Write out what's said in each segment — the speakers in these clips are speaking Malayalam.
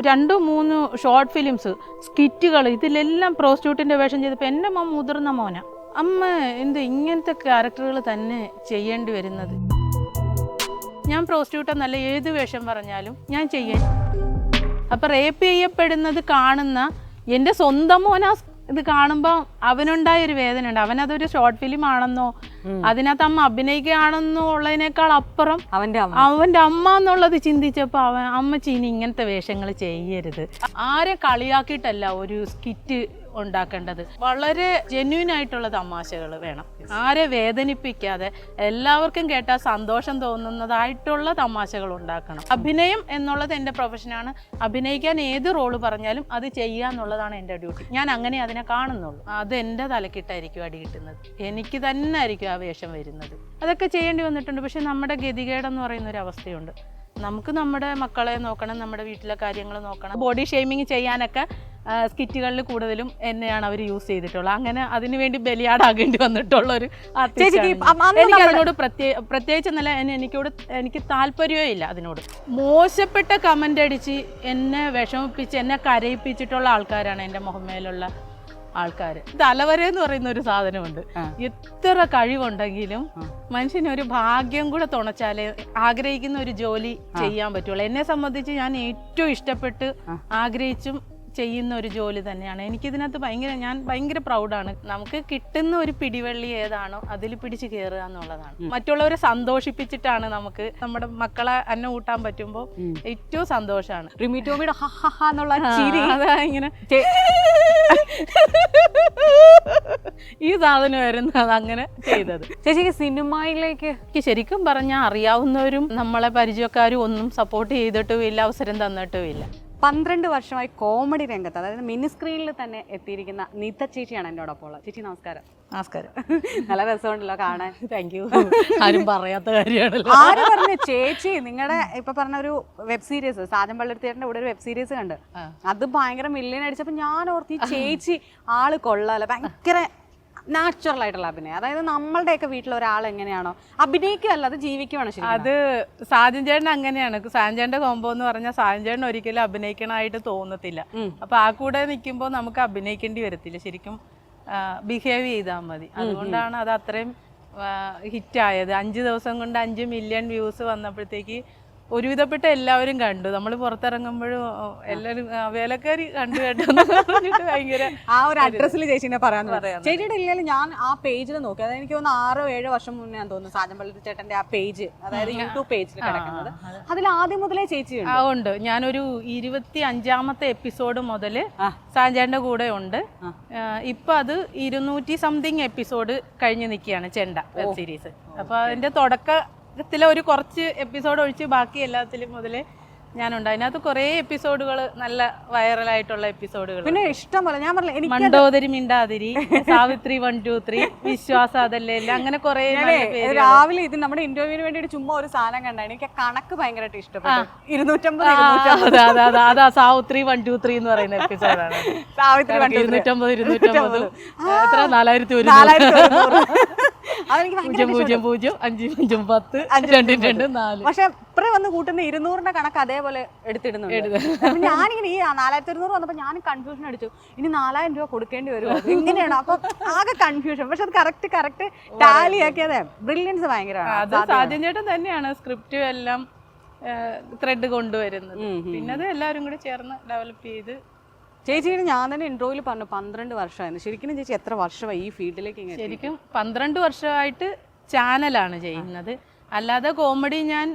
2-3 ഷോർട്ട് ഫിലിംസ്, സ്കിറ്റുകൾ, ഇതിലെല്ലാം പ്രോസ്റ്റിറ്റ്യൂട്ടിൻ്റെ വേഷം ചെയ്തപ്പോൾ എൻ്റെ അമ്മ മുതിർന്ന മോന. അമ്മ എന്ത് ഇങ്ങനത്തെ ക്യാരക്ടറുകൾ തന്നെ ചെയ്യേണ്ടി വരുന്നത്? ഞാൻ പ്രോസ്റ്റിറ്റ്യൂട്ട് എന്നല്ല, ഏത് വേഷം പറഞ്ഞാലും ഞാൻ ചെയ്യാൻ. അപ്പം റേപ്പ് ചെയ്യപ്പെടുന്നത് കാണുന്ന എൻ്റെ സ്വന്തം മോന ഇത് കാണുമ്പോൾ അവനുണ്ടായൊരു വേദന ഉണ്ട്. അവനതൊരു ഷോർട്ട് ഫിലിം ആണെന്നോ അതിനകത്ത് അമ്മ അഭിനയിക്കുകയാണെന്നോ ഉള്ളതിനേക്കാൾ അപ്പുറം അവൻ്റെ അമ്മ എന്നുള്ളത് ചിന്തിച്ചപ്പോൾ അമ്മച്ചി ഇനി ഇങ്ങനത്തെ വേഷങ്ങൾ ചെയ്യരുത്. ആരെ കളിയാക്കിയിട്ടല്ല ഒരു സ്കിറ്റ് ഉണ്ടാക്കേണ്ടത്. വളരെ ജെന്യൂൻ ആയിട്ടുള്ള തമാശകൾ വേണം, ആരെ വേദനിപ്പിക്കാതെ എല്ലാവർക്കും കേട്ടാൽ സന്തോഷം തോന്നുന്നതായിട്ടുള്ള തമാശകൾ ഉണ്ടാക്കണം. അഭിനയം എന്നുള്ളത് എൻ്റെ പ്രൊഫഷനാണ്. അഭിനയിക്കാൻ ഏത് റോള് പറഞ്ഞാലും അത് ചെയ്യുക എന്നുള്ളതാണ് എൻ്റെ ഡ്യൂട്ടി. ഞാൻ അങ്ങനെ അതിനെ കാണുന്നുള്ളൂ. അത് എൻ്റെ തലക്കിട്ടായിരിക്കും അടി കിട്ടുന്നത്, എനിക്ക് തന്നെ ആയിരിക്കും ആ വേഷം വരുന്നത്. അതൊക്കെ ചെയ്യേണ്ടി വന്നിട്ടുണ്ട്. പക്ഷെ നമ്മുടെ ഗതികേടെന്ന് പറയുന്ന ഒരു അവസ്ഥയുണ്ട്. നമുക്ക് നമ്മുടെ മക്കളെ നോക്കണം, നമ്മുടെ വീട്ടിലെ കാര്യങ്ങൾ നോക്കണം. ബോഡി ഷെയ്മിങ് ചെയ്യാനൊക്കെ സ്കിറ്റുകളിൽ കൂടുതലും എന്നെയാണ് അവർ യൂസ് ചെയ്തിട്ടുള്ളത്. അങ്ങനെ അതിനുവേണ്ടി ബലിയാടാകേണ്ടി വന്നിട്ടുള്ള ഒരു എനിക്ക് അതിനോട് പ്രത്യേകിച്ച് എന്നല്ല, എനിക്ക് താല്പര്യമേ ഇല്ല അതിനോട്. മോശപ്പെട്ട കമൻ്റ് അടിച്ച് എന്നെ വിഷമിപ്പിച്ച് എന്നെ കരയിപ്പിച്ചിട്ടുള്ള ആൾക്കാരാണ് എൻ്റെ മുഖമേലുള്ള ആൾക്കാർ. തലവര എന്ന് പറയുന്ന ഒരു സാധനമുണ്ട്. എത്ര കഴിവുണ്ടെങ്കിലും മനുഷ്യനൊരു ഭാഗ്യം കൂടെ തുണച്ചാലേ ആഗ്രഹിക്കുന്ന ഒരു ജോലി ചെയ്യാൻ പറ്റുള്ളൂ. എന്നെ സംബന്ധിച്ച് ഞാൻ ഏറ്റവും ഇഷ്ടപ്പെട്ട് ആഗ്രഹിച്ചും ചെയ്യുന്ന ഒരു ജോലി തന്നെയാണ്. എനിക്കിതിനകത്ത് ഞാൻ ഭയങ്കര പ്രൗഡാണ്. നമുക്ക് കിട്ടുന്ന ഒരു പിടിവള്ളി ഏതാണോ അതിൽ പിടിച്ച് കയറുക എന്നുള്ളതാണ്. മറ്റുള്ളവരെ സന്തോഷിപ്പിച്ചിട്ടാണ് നമുക്ക് നമ്മുടെ മക്കളെ അന്നം കൂട്ടാൻ പറ്റുമ്പോൾ ഏറ്റവും സന്തോഷമാണ്. റിമി ടോമിയുടെ എന്നുള്ള ചിരി അതാ ഇങ്ങനെ ഈ സാധനമായിരുന്നു അതങ്ങനെ ചെയ്തത്. ചേച്ചിക്ക് സിനിമയിലേക്ക് ശരിക്കും പറഞ്ഞാൽ അറിയാവുന്നവരും നമ്മളെ പരിചയക്കാരും ഒന്നും സപ്പോർട്ട് ചെയ്തിട്ടുമില്ല, അവസരം തന്നിട്ടുമില്ല. 12 വർഷമായി കോമഡി രംഗത്ത്, അതായത് മിനി സ്ക്രീനിൽ തന്നെ എത്തിയിരിക്കുന്ന നീത ചേച്ചിയാണ് എന്നോടൊപ്പം ഉള്ളത്. ചേച്ചി നമസ്കാരം. നമസ്കാരം. നല്ല രസമുണ്ടല്ലോ കാണാൻ. Thank you. ആരും പറയാത്ത കാര്യമാണല്ലോ. ആര് പറഞ്ഞു? ചേച്ചി നിങ്ങളുടെ ഇപ്പൊ പറഞ്ഞ ഒരു വെബ് സീരീസ്, സാജൻ പള്ളിത്തേട്ടന്റെ കൂടെ ഒരു വെബ് സീരീസ് കണ്ട്, അത് ഭയങ്കര മില്യൺ അടിച്ചപ്പോൾ ഞാൻ ഓർത്തി ചേച്ചി ആള് കൊള്ളാലോ, ഭയങ്കര നാച്ചുറൽ ആയിട്ടുള്ള അഭിനയം. അതായത് നമ്മളുടെയൊക്കെ വീട്ടിൽ ഒരാൾ എങ്ങനെയാണോ അഭിനയിക്കുകയല്ല, അത് ജീവിക്കുവാണ്. ശരി, അത് സാജൻ ചേട്ടൻ അങ്ങനെയാണ്. സാജൻ ചേട്ടന്റെ കോമ്പോ എന്ന് പറഞ്ഞാൽ സാജൻ ചേട്ടൻ ഒരിക്കലും അഭിനയിക്കണമായിട്ട് തോന്നത്തില്ല. അപ്പൊ ആ കൂടെ നിൽക്കുമ്പോൾ നമുക്ക് അഭിനയിക്കേണ്ടി വരത്തില്ല, ശരിക്കും ബിഹേവ് ചെയ്താൽ മതി. അതുകൊണ്ടാണ് അത് അത്രയും ഹിറ്റായത്. 5 ദിവസം കൊണ്ട് 5 മില്യൺ വ്യൂസ് വന്നപ്പോഴത്തേക്ക് ഒരുവിധപ്പെട്ട എല്ലാവരും കണ്ടു. നമ്മൾ പുറത്തിറങ്ങുമ്പോഴും എല്ലാവരും വേലക്കാരി കണ്ടു കേട്ടെന്ന് പറഞ്ഞിട്ട് ഭയങ്കര ആ ഒരു അഡ്രസ്സിൽ ചേച്ചിനെ പറയാന്ന് പറയാം. ചേച്ചിയുടെ ഇല്ലെങ്കിൽ ഞാൻ ആ പേജിൽ നോക്കി, അതായത് എനിക്ക് തോന്നുന്നു 6-7 വർഷം മുന്നേ ഞാൻ തോന്നുന്നു സാജൻ പള്ളിത്തേട്ടന്റെ ആ പേജ്, അതായത് യൂട്യൂബ് പേജിൽ കിടക്കുന്നത്. അതിൽ ആദ്യം മുതലേ ചേച്ചി ഉണ്ട്. ഞാനൊരു 25ാമത്തെ എപ്പിസോഡ് മുതൽ സാജന്റെ കൂടെ ഉണ്ട്. ഇപ്പൊ അത് 200 സംതിങ് എപ്പിസോഡ് കഴിഞ്ഞ് നിൽക്കുകയാണ് ചെണ്ട വെബ് സീരീസ്. അപ്പൊ അതിന്റെ തുടക്കത്തിലെ ഒരു കുറച്ച് എപ്പിസോഡ് ഒഴിച്ച് ബാക്കി എല്ലാത്തിലും മുതലേ ഞാനുണ്ട്. അതിനകത്ത് കുറേ എപ്പിസോഡുകൾ നല്ല വൈറലായിട്ടുള്ള എപ്പിസോഡുകൾ. പിന്നെ ഇഷ്ടം പോലെ ഞാൻ പറഞ്ഞില്ല, എനിക്ക് മണ്ടോദരി മിണ്ടാതിരി, സാവിത്രി 1 2 3, വിശ്വാസം അതല്ലേ എല്ലാം, അങ്ങനെ കുറെ. രാവിലെ ഇത് നമ്മുടെ ഇന്റർവ്യൂവിന് വേണ്ടിയിട്ട് ചുമ്മാ ഒരു സാധനം കണ്ടാണ്, എനിക്ക് കണക്ക് ഭയങ്കരമായിട്ട് ഇഷ്ടപ്പെട്ടു. 250 അതാ സാവിത്രി 1 2 3 എന്ന് പറയുന്ന എപ്പിസോഡാണ്. സാവിത്രി 250 എത്ര 4100 പക്ഷെ ഇപ്പറേ വന്ന് കൂട്ടുന്ന 200ന്റെ കണക്ക് അതേപോലെ എടുത്തിടുന്നുണ്ട്. ഞാനിങ്ങനെ ഈ 4100 വന്നപ്പോ ഞാൻ കൺഫ്യൂഷൻ അടിച്ചു, ഇനി 4000 രൂപ കൊടുക്കേണ്ടി വരുമോ, എങ്ങനെയാണ്? അപ്പൊ ആകെ കൺഫ്യൂഷൻ. പക്ഷെ അത് കറക്റ്റ് ടാലി ആക്കിയത് ബ്രില്യൻസ് ഭയങ്കരമാണ്. സാജൻ ചേട്ടൻ തന്നെയാണ് സ്ക്രിപ്റ്റും എല്ലാം ത്രെഡ് കൊണ്ടുവരുന്നത്. പിന്നെ അത് എല്ലാവരും കൂടി ചേർന്ന് ഡെവലപ്പ് ചെയ്ത്. ചേച്ചിയുടെ ഞാൻ തന്നെ ഇൻട്രോയിൽ പറഞ്ഞു 12 വർഷമായിരുന്നു. ശരിക്കും ചേച്ചി എത്ര വർഷമായി ഈ ഫീൽഡിലേക്ക്? ശരിക്കും 12 വർഷമായിട്ട് ചാനലാണ് ചെയ്യുന്നത്. അല്ലാതെ കോമഡി ഞാൻ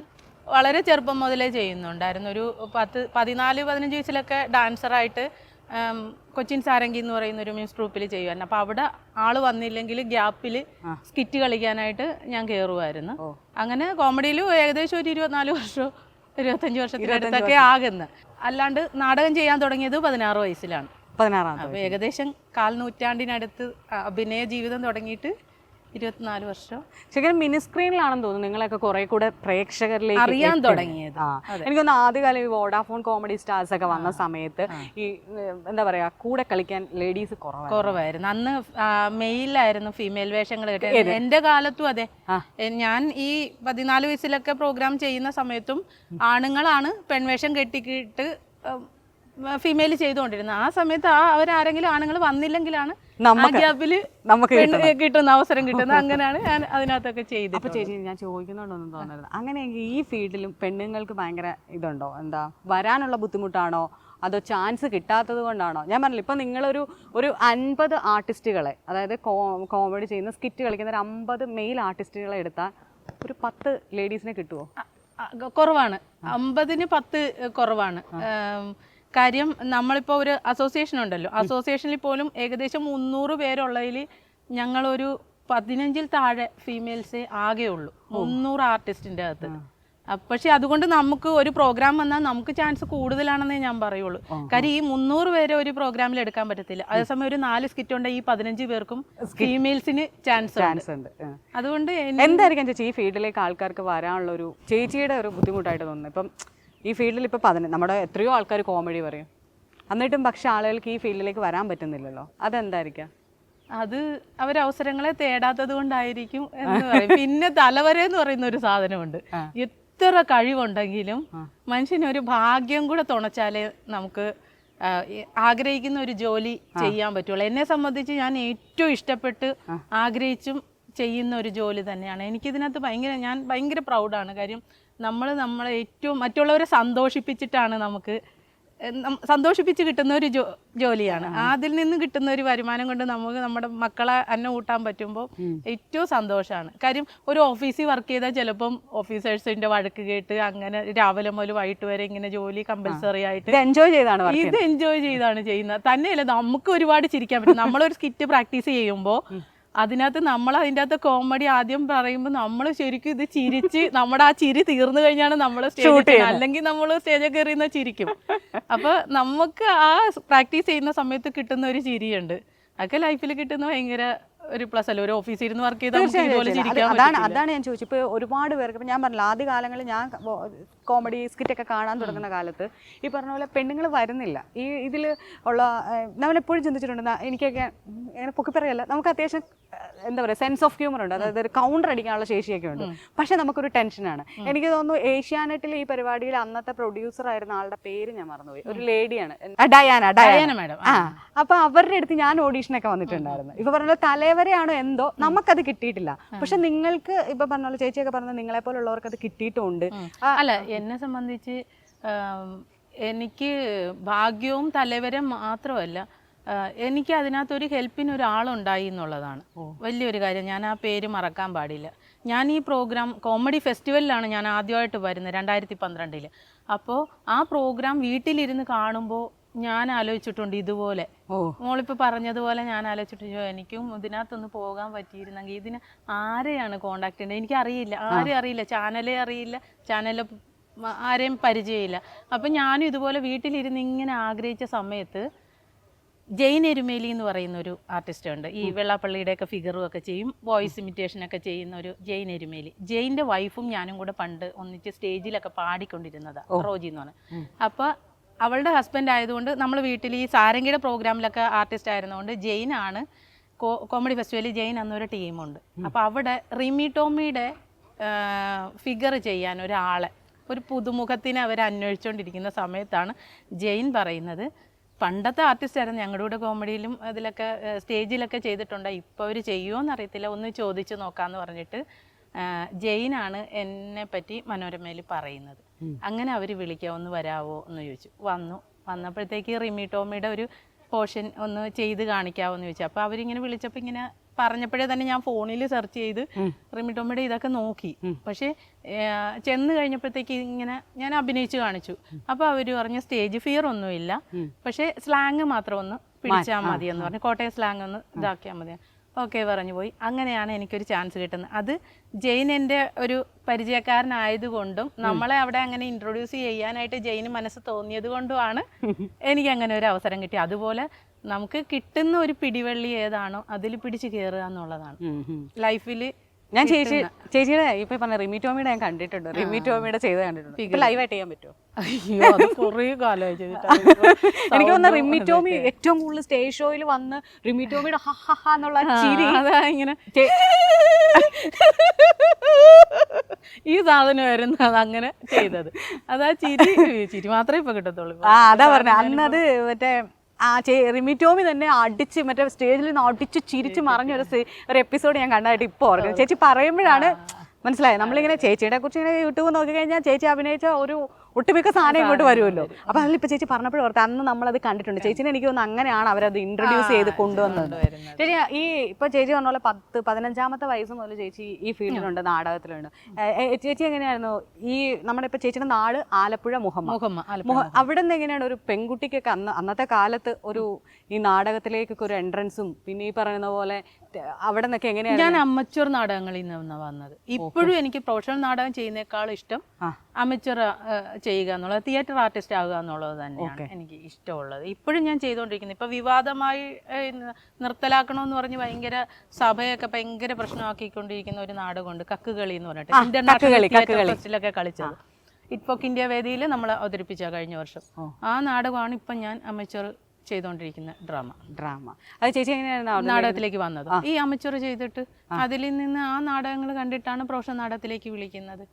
വളരെ ചെറുപ്പം മുതലേ ചെയ്യുന്നുണ്ടായിരുന്നു. ഒരു 14-15 വയസ്സിലൊക്കെ ഡാൻസറായിട്ട് കൊച്ചിൻ സാരംഗി എന്ന് പറയുന്ന ഒരു മ്യൂസിക് ട്രൂപ്പിൽ ചെയ്യുമായിരുന്നു. അപ്പോൾ അവിടെ ആള് വന്നില്ലെങ്കിൽ ഗ്യാപ്പിൽ സ്കിറ്റ് കളിക്കാനായിട്ട് ഞാൻ കയറുമായിരുന്നു. അങ്ങനെ കോമഡിയിൽ ഏകദേശം ഒരു 24 വർഷമോ 25 വർഷത്തിനടുത്തൊക്കെ ആകുന്നത്. അല്ലാണ്ട് നാടകം ചെയ്യാൻ തുടങ്ങിയത് 16 വയസ്സിലാണ്. 16. അപ്പോൾ ഏകദേശം 1/4 നൂറ്റാണ്ടിനടുത്ത് അഭിനയ ജീവിതം തുടങ്ങിയിട്ട് 24 വർഷം. ശരിക്കും മിനി സ്ക്രീനിലാണെന്ന് തോന്നുന്നു നിങ്ങളൊക്കെ കുറെ കൂടെ പ്രേക്ഷകരിലേക്ക് അറിയാൻ തുടങ്ങിയത്. എനിക്കൊന്ന് ആദ്യകാലം ഈ വോഡാഫോൺ കോമഡി സ്റ്റാർസ് ഒക്കെ വന്ന സമയത്ത് ഈ എന്താ പറയാ കൂടെ കളിക്കാൻ ലേഡീസ് കുറവായിരുന്നു. അന്ന് മെയിലായിരുന്നു ഫീമെയിൽ വേഷങ്ങൾ കിട്ടിയത്. എന്റെ കാലത്തും അതെ. ഞാൻ ഈ 14 വയസ്സിലൊക്കെ പ്രോഗ്രാം ചെയ്യുന്ന സമയത്തും ആണുങ്ങളാണ് പെൺവേഷം കെട്ടിക്കിട്ട് ഫീമെയിൽ ചെയ്തുകൊണ്ടിരുന്നത്. ആ സമയത്ത് അവരാരെങ്കിലും ആണുങ്ങൾ വന്നില്ലെങ്കിലാണ് ആ നമുക്ക് ഗ്യാപ്പില് നമുക്ക് കിട്ടുന്ന അവസരം കിട്ടുന്നത്. അങ്ങനെയാണ് ഞാൻ അതിനകത്തൊക്കെ ചെയ്തത്. അപ്പൊ ചേച്ചി ഞാൻ ചോദിക്കുന്നുണ്ടോന്നും തോന്നരുത്, അങ്ങനെയെങ്കിൽ ഈ ഫീൽഡിലും പെണ്ണുങ്ങൾക്ക് ഭയങ്കര ഇതുണ്ടോ, എന്താ വരാനുള്ള ബുദ്ധിമുട്ടാണോ അതോ ചാൻസ് കിട്ടാത്തത് കൊണ്ടാണോ? ഞാൻ പറഞ്ഞില്ല, ഇപ്പം നിങ്ങളൊരു 50 ആർട്ടിസ്റ്റുകളെ, അതായത് കോമഡി ചെയ്യുന്ന സ്കിറ്റ് കളിക്കുന്ന ഒരു 50 മെയിൽ ആർട്ടിസ്റ്റുകളെ എടുത്താൽ ഒരു 10 ലേഡീസിനെ കിട്ടുമോ? കുറവാണ്, 50-ന് 10 കുറവാണ്. കാര്യം നമ്മളിപ്പോൾ ഒരു അസോസിയേഷൻ ഉണ്ടല്ലോ, അസോസിയേഷനിൽ പോലും ഏകദേശം 300 പേരുള്ളതിൽ ഞങ്ങളൊരു 15-ൽ താഴെ ഫീമെയിൽസേ ആകെ ഉള്ളൂ 300 ആർട്ടിസ്റ്റിൻ്റെ അകത്ത്. പക്ഷെ അതുകൊണ്ട് നമുക്ക് ഒരു പ്രോഗ്രാം വന്നാൽ നമുക്ക് ചാൻസ് കൂടുതലാണെന്നേ ഞാൻ പറയുള്ളൂ. കാര്യം ഈ 300 പേരെ ഒരു പ്രോഗ്രാമിൽ എടുക്കാൻ പറ്റത്തില്ല. അതേസമയം ഒരു 4 സ്കിറ്റ് ഉണ്ടെങ്കിൽ ഈ 15 പേർക്കും ഫീമെയിൽസിന് ചാൻസ് ഉണ്ട്. അതുകൊണ്ട് എന്തായിരിക്കും ചേച്ചി ഈ ഫീൽഡിലേക്ക് ആൾക്കാർക്ക് വരാനുള്ള ഒരു ചേച്ചിയുടെ ഒരു ബുദ്ധിമുട്ടായിട്ട് തോന്നുന്നത്? ഇപ്പം ഈ ഫീൽഡിൽ ഇപ്പോൾ നമ്മുടെ എത്രയോ ആൾക്കാർ കോമഡി പറയും, എന്നിട്ടും പക്ഷെ ആളുകൾക്ക് ഈ ഫീൽഡിലേക്ക് വരാൻ പറ്റുന്നില്ലല്ലോ, അതെന്തായിരിക്കാം? അത് അവരവസരങ്ങളെ തേടാത്തത് കൊണ്ടായിരിക്കും എന്ന് പറയും. പിന്നെ തലവര എന്ന് പറയുന്ന ഒരു സാധനമുണ്ട്. എത്ര കഴിവുണ്ടെങ്കിലും മനുഷ്യനൊരു ഭാഗ്യം കൂടെ തുണച്ചാലേ നമുക്ക് ആഗ്രഹിക്കുന്ന ഒരു ജോലി ചെയ്യാൻ പറ്റുള്ളൂ. എന്നെ സംബന്ധിച്ച് ഞാൻ ഏറ്റവും ഇഷ്ടപ്പെട്ട് ആഗ്രഹിച്ചും ചെയ്യുന്ന ഒരു ജോലി തന്നെയാണ്. എനിക്കിതിനകത്ത് ഞാൻ ഭയങ്കര പ്രൗഡാണ്. കാര്യം നമ്മളെ ഏറ്റവും മറ്റുള്ളവരെ സന്തോഷിപ്പിച്ചിട്ടാണ് നമുക്ക് സന്തോഷിപ്പിച്ച് കിട്ടുന്ന ഒരു ജോലിയാണ്. അതിൽ നിന്ന് കിട്ടുന്ന ഒരു വരുമാനം കൊണ്ട് നമുക്ക് നമ്മുടെ മക്കളെ അന്നം കൂട്ടാൻ പറ്റുമ്പോൾ ഏറ്റവും സന്തോഷമാണ്. കാര്യം ഒരു ഓഫീസിൽ വർക്ക് ചെയ്താൽ ചിലപ്പം ഓഫീസേഴ്സിന്റെ വഴക്ക് കേട്ട് അങ്ങനെ രാവിലെ മുതൽ വൈകിട്ട് വരെ ഇങ്ങനെ ജോലി കമ്പൽസറി ആയിട്ട് ഇത് എൻജോയ് ചെയ്താണ് ചെയ്യുന്നത്. തന്നെയല്ല നമുക്ക് ഒരുപാട് ചിരിക്കാൻ പറ്റും. നമ്മളൊരു സ്കിറ്റ് പ്രാക്ടീസ് ചെയ്യുമ്പോൾ അതിനകത്ത് അതിൻ്റെ അകത്ത് കോമഡി ആദ്യം പറയുമ്പോൾ നമ്മൾ ശരിക്കും ഇത് ചിരിച്ച് നമ്മുടെ ആ ചിരി തീർന്നു കഴിഞ്ഞാണ് നമ്മൾ സ്റ്റേജ്, അല്ലെങ്കിൽ നമ്മൾ സ്റ്റേജിൽ കയറിയുന്ന ചിരിക്കും. അപ്പൊ നമുക്ക് ആ പ്രാക്ടീസ് ചെയ്യുന്ന സമയത്ത് കിട്ടുന്ന ഒരു ചിരിയുണ്ട്. അതൊക്കെ ലൈഫിൽ കിട്ടുന്ന ഭയങ്കര ഒരു പ്ലസ് അല്ല. ഒരു ഓഫീസിൽ ഇരുന്ന് വർക്ക് ചെയ്താൽ അതാണ് ഞാൻ ചോദിച്ചു. ഇപ്പൊ ഒരുപാട് പേർക്ക്, ഇപ്പൊ ഞാൻ പറഞ്ഞില്ല, ആദ്യ കാലങ്ങളിൽ ഞാൻ കോമഡി സ്കിറ്റ് ഒക്കെ കാണാൻ തുടങ്ങുന്ന കാലത്ത് ഈ പറഞ്ഞ പോലെ പെണ്ണുങ്ങൾ വരുന്നില്ല. ഇതിൽ ഉള്ള നമ്മളെപ്പോഴും ചിന്തിച്ചിട്ടുണ്ട്, എനിക്കൊക്കെ അങ്ങനെ പൊക്കി പറയല്ല, നമുക്ക് അത്യാവശ്യം എന്താ പറയുക സെൻസ് ഓഫ് ഹ്യൂമർ ഉണ്ട്, അതായത് ഒരു കൗണ്ടർ അടിക്കാനുള്ള ശേഷിയൊക്കെ ഉണ്ട്. പക്ഷെ നമുക്കൊരു ടെൻഷനാണ്. എനിക്ക് തോന്നുന്നു ഏഷ്യാനെറ്റിൽ ഈ പരിപാടിയിൽ അന്നത്തെ പ്രൊഡ്യൂസർ ആയിരുന്ന ആളുടെ പേര് ഞാൻ മറന്നുപോയി, ഒരു ലേഡിയാണ്, ഡയാന മാഡം. അപ്പൊ അവരുടെ അടുത്ത് ഞാൻ ഓഡീഷനൊക്കെ വന്നിട്ടുണ്ടായിരുന്നു. ഇപ്പൊ പറഞ്ഞ തലവരെയാണോ എന്തോ നമുക്കത് കിട്ടിയിട്ടില്ല. പക്ഷെ നിങ്ങൾക്ക് ഇപ്പൊ പറഞ്ഞ ചേച്ചിയൊക്കെ പറഞ്ഞത് നിങ്ങളെ പോലുള്ളവർക്ക് അത് കിട്ടിയിട്ടുണ്ട്. അല്ല, എന്നെ സംബന്ധിച്ച് എനിക്ക് ഭാഗ്യവും തലവരെ മാത്രമല്ല, എനിക്ക് അതിനകത്തൊരു ഹെൽപ്പിന് ഒരാളുണ്ടായി എന്നുള്ളതാണ് വലിയൊരു കാര്യം. ഞാൻ ആ പേര് മറക്കാൻ പാടില്ല. ഞാൻ ഈ പ്രോഗ്രാം കോമഡി ഫെസ്റ്റിവലിലാണ് ഞാൻ ആദ്യമായിട്ട് വരുന്നത് 2012. അപ്പോൾ ആ പ്രോഗ്രാം വീട്ടിലിരുന്ന് കാണുമ്പോൾ ഞാൻ ആലോചിച്ചിട്ടുണ്ട് ഇതുപോലെ, മോളിപ്പോൾ പറഞ്ഞതുപോലെ ഞാൻ ആലോചിച്ചിട്ട് എനിക്കും ഇതിനകത്തൊന്ന് പോകാൻ പറ്റിയിരുന്നെങ്കിൽ. ഇതിന് ആരെയാണ് കോണ്ടാക്ട് ചെയ്യേണ്ടത് എനിക്കറിയില്ല, ആരെയും അറിയില്ല, ചാനലേ അറിയില്ല, ചാനലിൽ ആരെയും പരിചയമില്ല. അപ്പം ഞാനും ഇതുപോലെ വീട്ടിലിരുന്ന് ഇങ്ങനെ ആഗ്രഹിച്ച സമയത്ത് ജെയിൻ എരുമേലി എന്ന് പറയുന്ന ഒരു ആർട്ടിസ്റ്റ് ഉണ്ട്. ഈ വെള്ളാപ്പള്ളിയുടെയൊക്കെ ഫിഗറും ഒക്കെ ചെയ്യും, വോയിസ് ഇമിറ്റേഷനൊക്കെ ചെയ്യുന്ന ഒരു ജെയിൻ എരുമേലി. ജെയിൻ്റെ വൈഫും ഞാനും കൂടെ പണ്ട് ഒന്നിച്ച് സ്റ്റേജിലൊക്കെ പാടിക്കൊണ്ടിരുന്നതാണ്, റോജി എന്ന് പറഞ്ഞത്. അപ്പോൾ അവളുടെ ഹസ്ബൻഡ് ആയതുകൊണ്ട് നമ്മൾ വീട്ടിൽ ഈ സാരംഗിയുടെ പ്രോഗ്രാമിലൊക്കെ ആർട്ടിസ്റ്റ് ആയിരുന്നതുകൊണ്ട് ജെയിനാണ് കോമഡി ഫെസ്റ്റിവലിൽ ജെയിൻ എന്നൊരു ടീമുണ്ട്. അപ്പോൾ അവിടെ റിമി ടോമിയുടെ ഫിഗർ ചെയ്യാൻ ഒരാളെ, ഒരു പുതുമുഖത്തിനെ അവർ അന്വേഷിച്ചുകൊണ്ടിരിക്കുന്ന സമയത്താണ് ജെയിൻ പറയുന്നത്, പണ്ടത്തെ ആർട്ടിസ്റ്റ് ആയിരുന്നു, ഞങ്ങളുടെ കൂടെ കോമഡിയിലും അതിലൊക്കെ സ്റ്റേജിലൊക്കെ ചെയ്തിട്ടുണ്ട്, ഇപ്പോൾ അവർ ചെയ്യുമോ എന്നറിയത്തില്ല, ഒന്ന് ചോദിച്ചു നോക്കാമെന്ന് പറഞ്ഞിട്ട് ജെയിനാണ് എന്നെ പറ്റി മനോരമയിൽ പറയുന്നത്. അങ്ങനെ അവർ വിളിക്കുക, ഒന്ന് വരാവോ എന്ന് ചോദിച്ചു. വന്നപ്പോഴത്തേക്ക് റിമി ടോമിയുടെ ഒരു പോർഷൻ ഒന്ന് ചെയ്ത് കാണിക്കാവോ എന്ന് ചോദിച്ചു. അപ്പോൾ അവരിങ്ങനെ വിളിച്ചപ്പോൾ ഇങ്ങനെ പറഞ്ഞപ്പോഴേ തന്നെ ഞാൻ ഫോണിൽ സെർച്ച് ചെയ്ത് റിമി ടോമിയുടെ ഇതൊക്കെ നോക്കി. പക്ഷേ ചെന്ന് കഴിഞ്ഞപ്പോഴത്തേക്ക് ഇങ്ങനെ ഞാൻ അഭിനയിച്ച് കാണിച്ചു. അപ്പോൾ അവർ പറഞ്ഞ സ്റ്റേജ് ഫിയർ ഒന്നുമില്ല, പക്ഷേ സ്ലാങ് മാത്രം ഒന്ന് പിടിച്ചാൽ മതി എന്ന് പറഞ്ഞു, കോട്ടയം സ്ലാങ് ഒന്ന് ഇതാക്കിയാൽ മതി. ഓക്കെ പറഞ്ഞു പോയി. അങ്ങനെയാണ് എനിക്കൊരു ചാൻസ് കിട്ടുന്നത്. അത് ജെയിൻ എൻ്റെ ഒരു പരിചയക്കാരനായതുകൊണ്ടും നമ്മളെ അവിടെ അങ്ങനെ ഇൻട്രൊഡ്യൂസ് ചെയ്യാനായിട്ട് ജെയിന് മനസ്സ് തോന്നിയത് കൊണ്ടുമാണ് എനിക്ക് അങ്ങനെ ഒരു അവസരം കിട്ടി. അതുപോലെ നമുക്ക് കിട്ടുന്ന ഒരു പിടിവള്ളി ഏതാണോ അതിൽ പിടിച്ച് കയറുക എന്നുള്ളതാണ് ലൈഫിൽ. ഞാൻ ചേച്ചിയുടെ ഇപ്പൊ പറഞ്ഞ റിമി ടോമിയുടെ ഞാൻ കണ്ടിട്ടുണ്ട്, റിമി ടോമിയുടെ ചെയ്ത് കണ്ടിട്ടുണ്ട്. ഇപ്പൊ ലൈവായിട്ട് ചെയ്യാൻ പറ്റുമോ? അയ്യോ, അത് കുറേ കാലമായി ചെയ്തിട്ടാണ്. എനിക്ക് തോന്നുന്നു റിമി ടോമി ഏറ്റവും കൂടുതൽ സ്റ്റേജ് ഷോയിൽ വന്ന് റിമി ടോമിയുടെ ഹ എന്നുള്ള ചിരി, അതാ ഇങ്ങനെ ഈ സാധനമായിരുന്നു അത് അങ്ങനെ ചെയ്തത്. അതാ ചിരി ചിരി മാത്രമേ ഇപ്പൊ കിട്ടത്തുള്ളൂ. അതാ പറഞ്ഞ അന്നത് മറ്റേ റിമി ടോമി തന്നെ അടിച്ച് മറ്റേ സ്റ്റേജിൽ നിന്ന് അടിച്ച് ചിരിച്ച് മറിഞ്ഞൊരു എപ്പിസോഡ് ഞാൻ കണ്ടതായിട്ട് ഇപ്പോൾ ഓർക്കുന്നത്. ചേച്ചി പറയുമ്പോഴാണ് മനസ്സിലായത്. നമ്മളിങ്ങനെ ചേച്ചിയുടെ കുറിച്ച് ഇങ്ങനെ യൂട്യൂബ് നോക്കി കഴിഞ്ഞാൽ ചേച്ചി അഭിനയിച്ച ഒരു ഒട്ടുമിക്ക സാധനം ഇങ്ങോട്ട് വരുമല്ലോ. അപ്പോൾ അതിലിപ്പോൾ ചേച്ചി പറഞ്ഞപ്പോഴും ഓർത്ത് അന്ന് നമ്മളത് കണ്ടിട്ടുണ്ട്. ചേച്ചിനെ എനിക്ക് തോന്നുന്നു അങ്ങനെയാണ് അവരത് ഇൻട്രൊഡ്യൂസ് ചെയ്ത് കൊണ്ടുവന്നത്. ചേച്ചി ഈ ഇപ്പോൾ ചേച്ചി പറഞ്ഞ പോലെ 15-ാമത്തെ വയസ്സ് മുതൽ ചേച്ചി ഈ ഫീൽഡിലുണ്ട്, നാടകത്തിലുണ്ട്. ചേച്ചി എങ്ങനെയായിരുന്നു ഈ നമ്മുടെ ഇപ്പോൾ ചേച്ചിയുടെ നാട് ആലപ്പുഴ അവിടെ നിന്ന് എങ്ങനെയാണ് ഒരു പെൺകുട്ടിക്കൊക്കെ അന്നത്തെ കാലത്ത് ഒരു ഈ നാടകത്തിലേക്കൊക്കെ ഒരു എൻട്രൻസും പിന്നെ ഈ പറയുന്ന പോലെ അവിടെ നിന്നൊക്കെ എങ്ങനെയാണ്? ഞാൻ അമച്വർ നാടകങ്ങളിൽ നിന്നാണ് വന്നത്. ഇപ്പോഴും എനിക്ക് പ്രൊഫഷണൽ നാടകം ചെയ്യുന്നേക്കാളും ഇഷ്ടം അമച്വർ ചെയ്യുക എന്നുള്ളത്, തിയേറ്റർ ആർട്ടിസ്റ്റ് ആകുക എന്നുള്ളത് തന്നെയാണ് എനിക്ക് ഇഷ്ടമുള്ളത്. ഇപ്പോഴും ഞാൻ ചെയ്തുകൊണ്ടിരിക്കുന്നത്. ഇപ്പൊ വിവാദമായി നിർത്തലാക്കണമെന്ന് പറഞ്ഞ് ഭയങ്കര സഭയൊക്കെ ഭയങ്കര പ്രശ്നമാക്കിക്കൊണ്ടിരിക്കുന്ന ഒരു നാടകമുണ്ട്, കക്കുകളി എന്ന് പറഞ്ഞിട്ട്. ഇന്റർനാഷണൽ തിയേറ്റർ ഫെസ്റ്റിലൊക്കെ കളിച്ചത് ഇറ്റ്ഫോക്ക് ഇന്ത്യ വേദിയിൽ നമ്മൾ അവതരിപ്പിച്ച കഴിഞ്ഞ വർഷം. ആ നാടകമാണ് ഇപ്പം ഞാൻ അമച്വർ ചെയ്തുകൊണ്ടിരിക്കുന്ന ഡ്രാമ. അത് ചേച്ചി എങ്ങനെയാണ് നാടകത്തിലേക്ക് വന്നത്? ഈ അമച്വർ ചെയ്തിട്ട് അതിൽ നിന്ന് ആ നാടകങ്ങൾ കണ്ടിട്ടാണ് പ്രൊഫഷണൽ നാടകത്തിലേക്ക് വിളിക്കുന്നത്.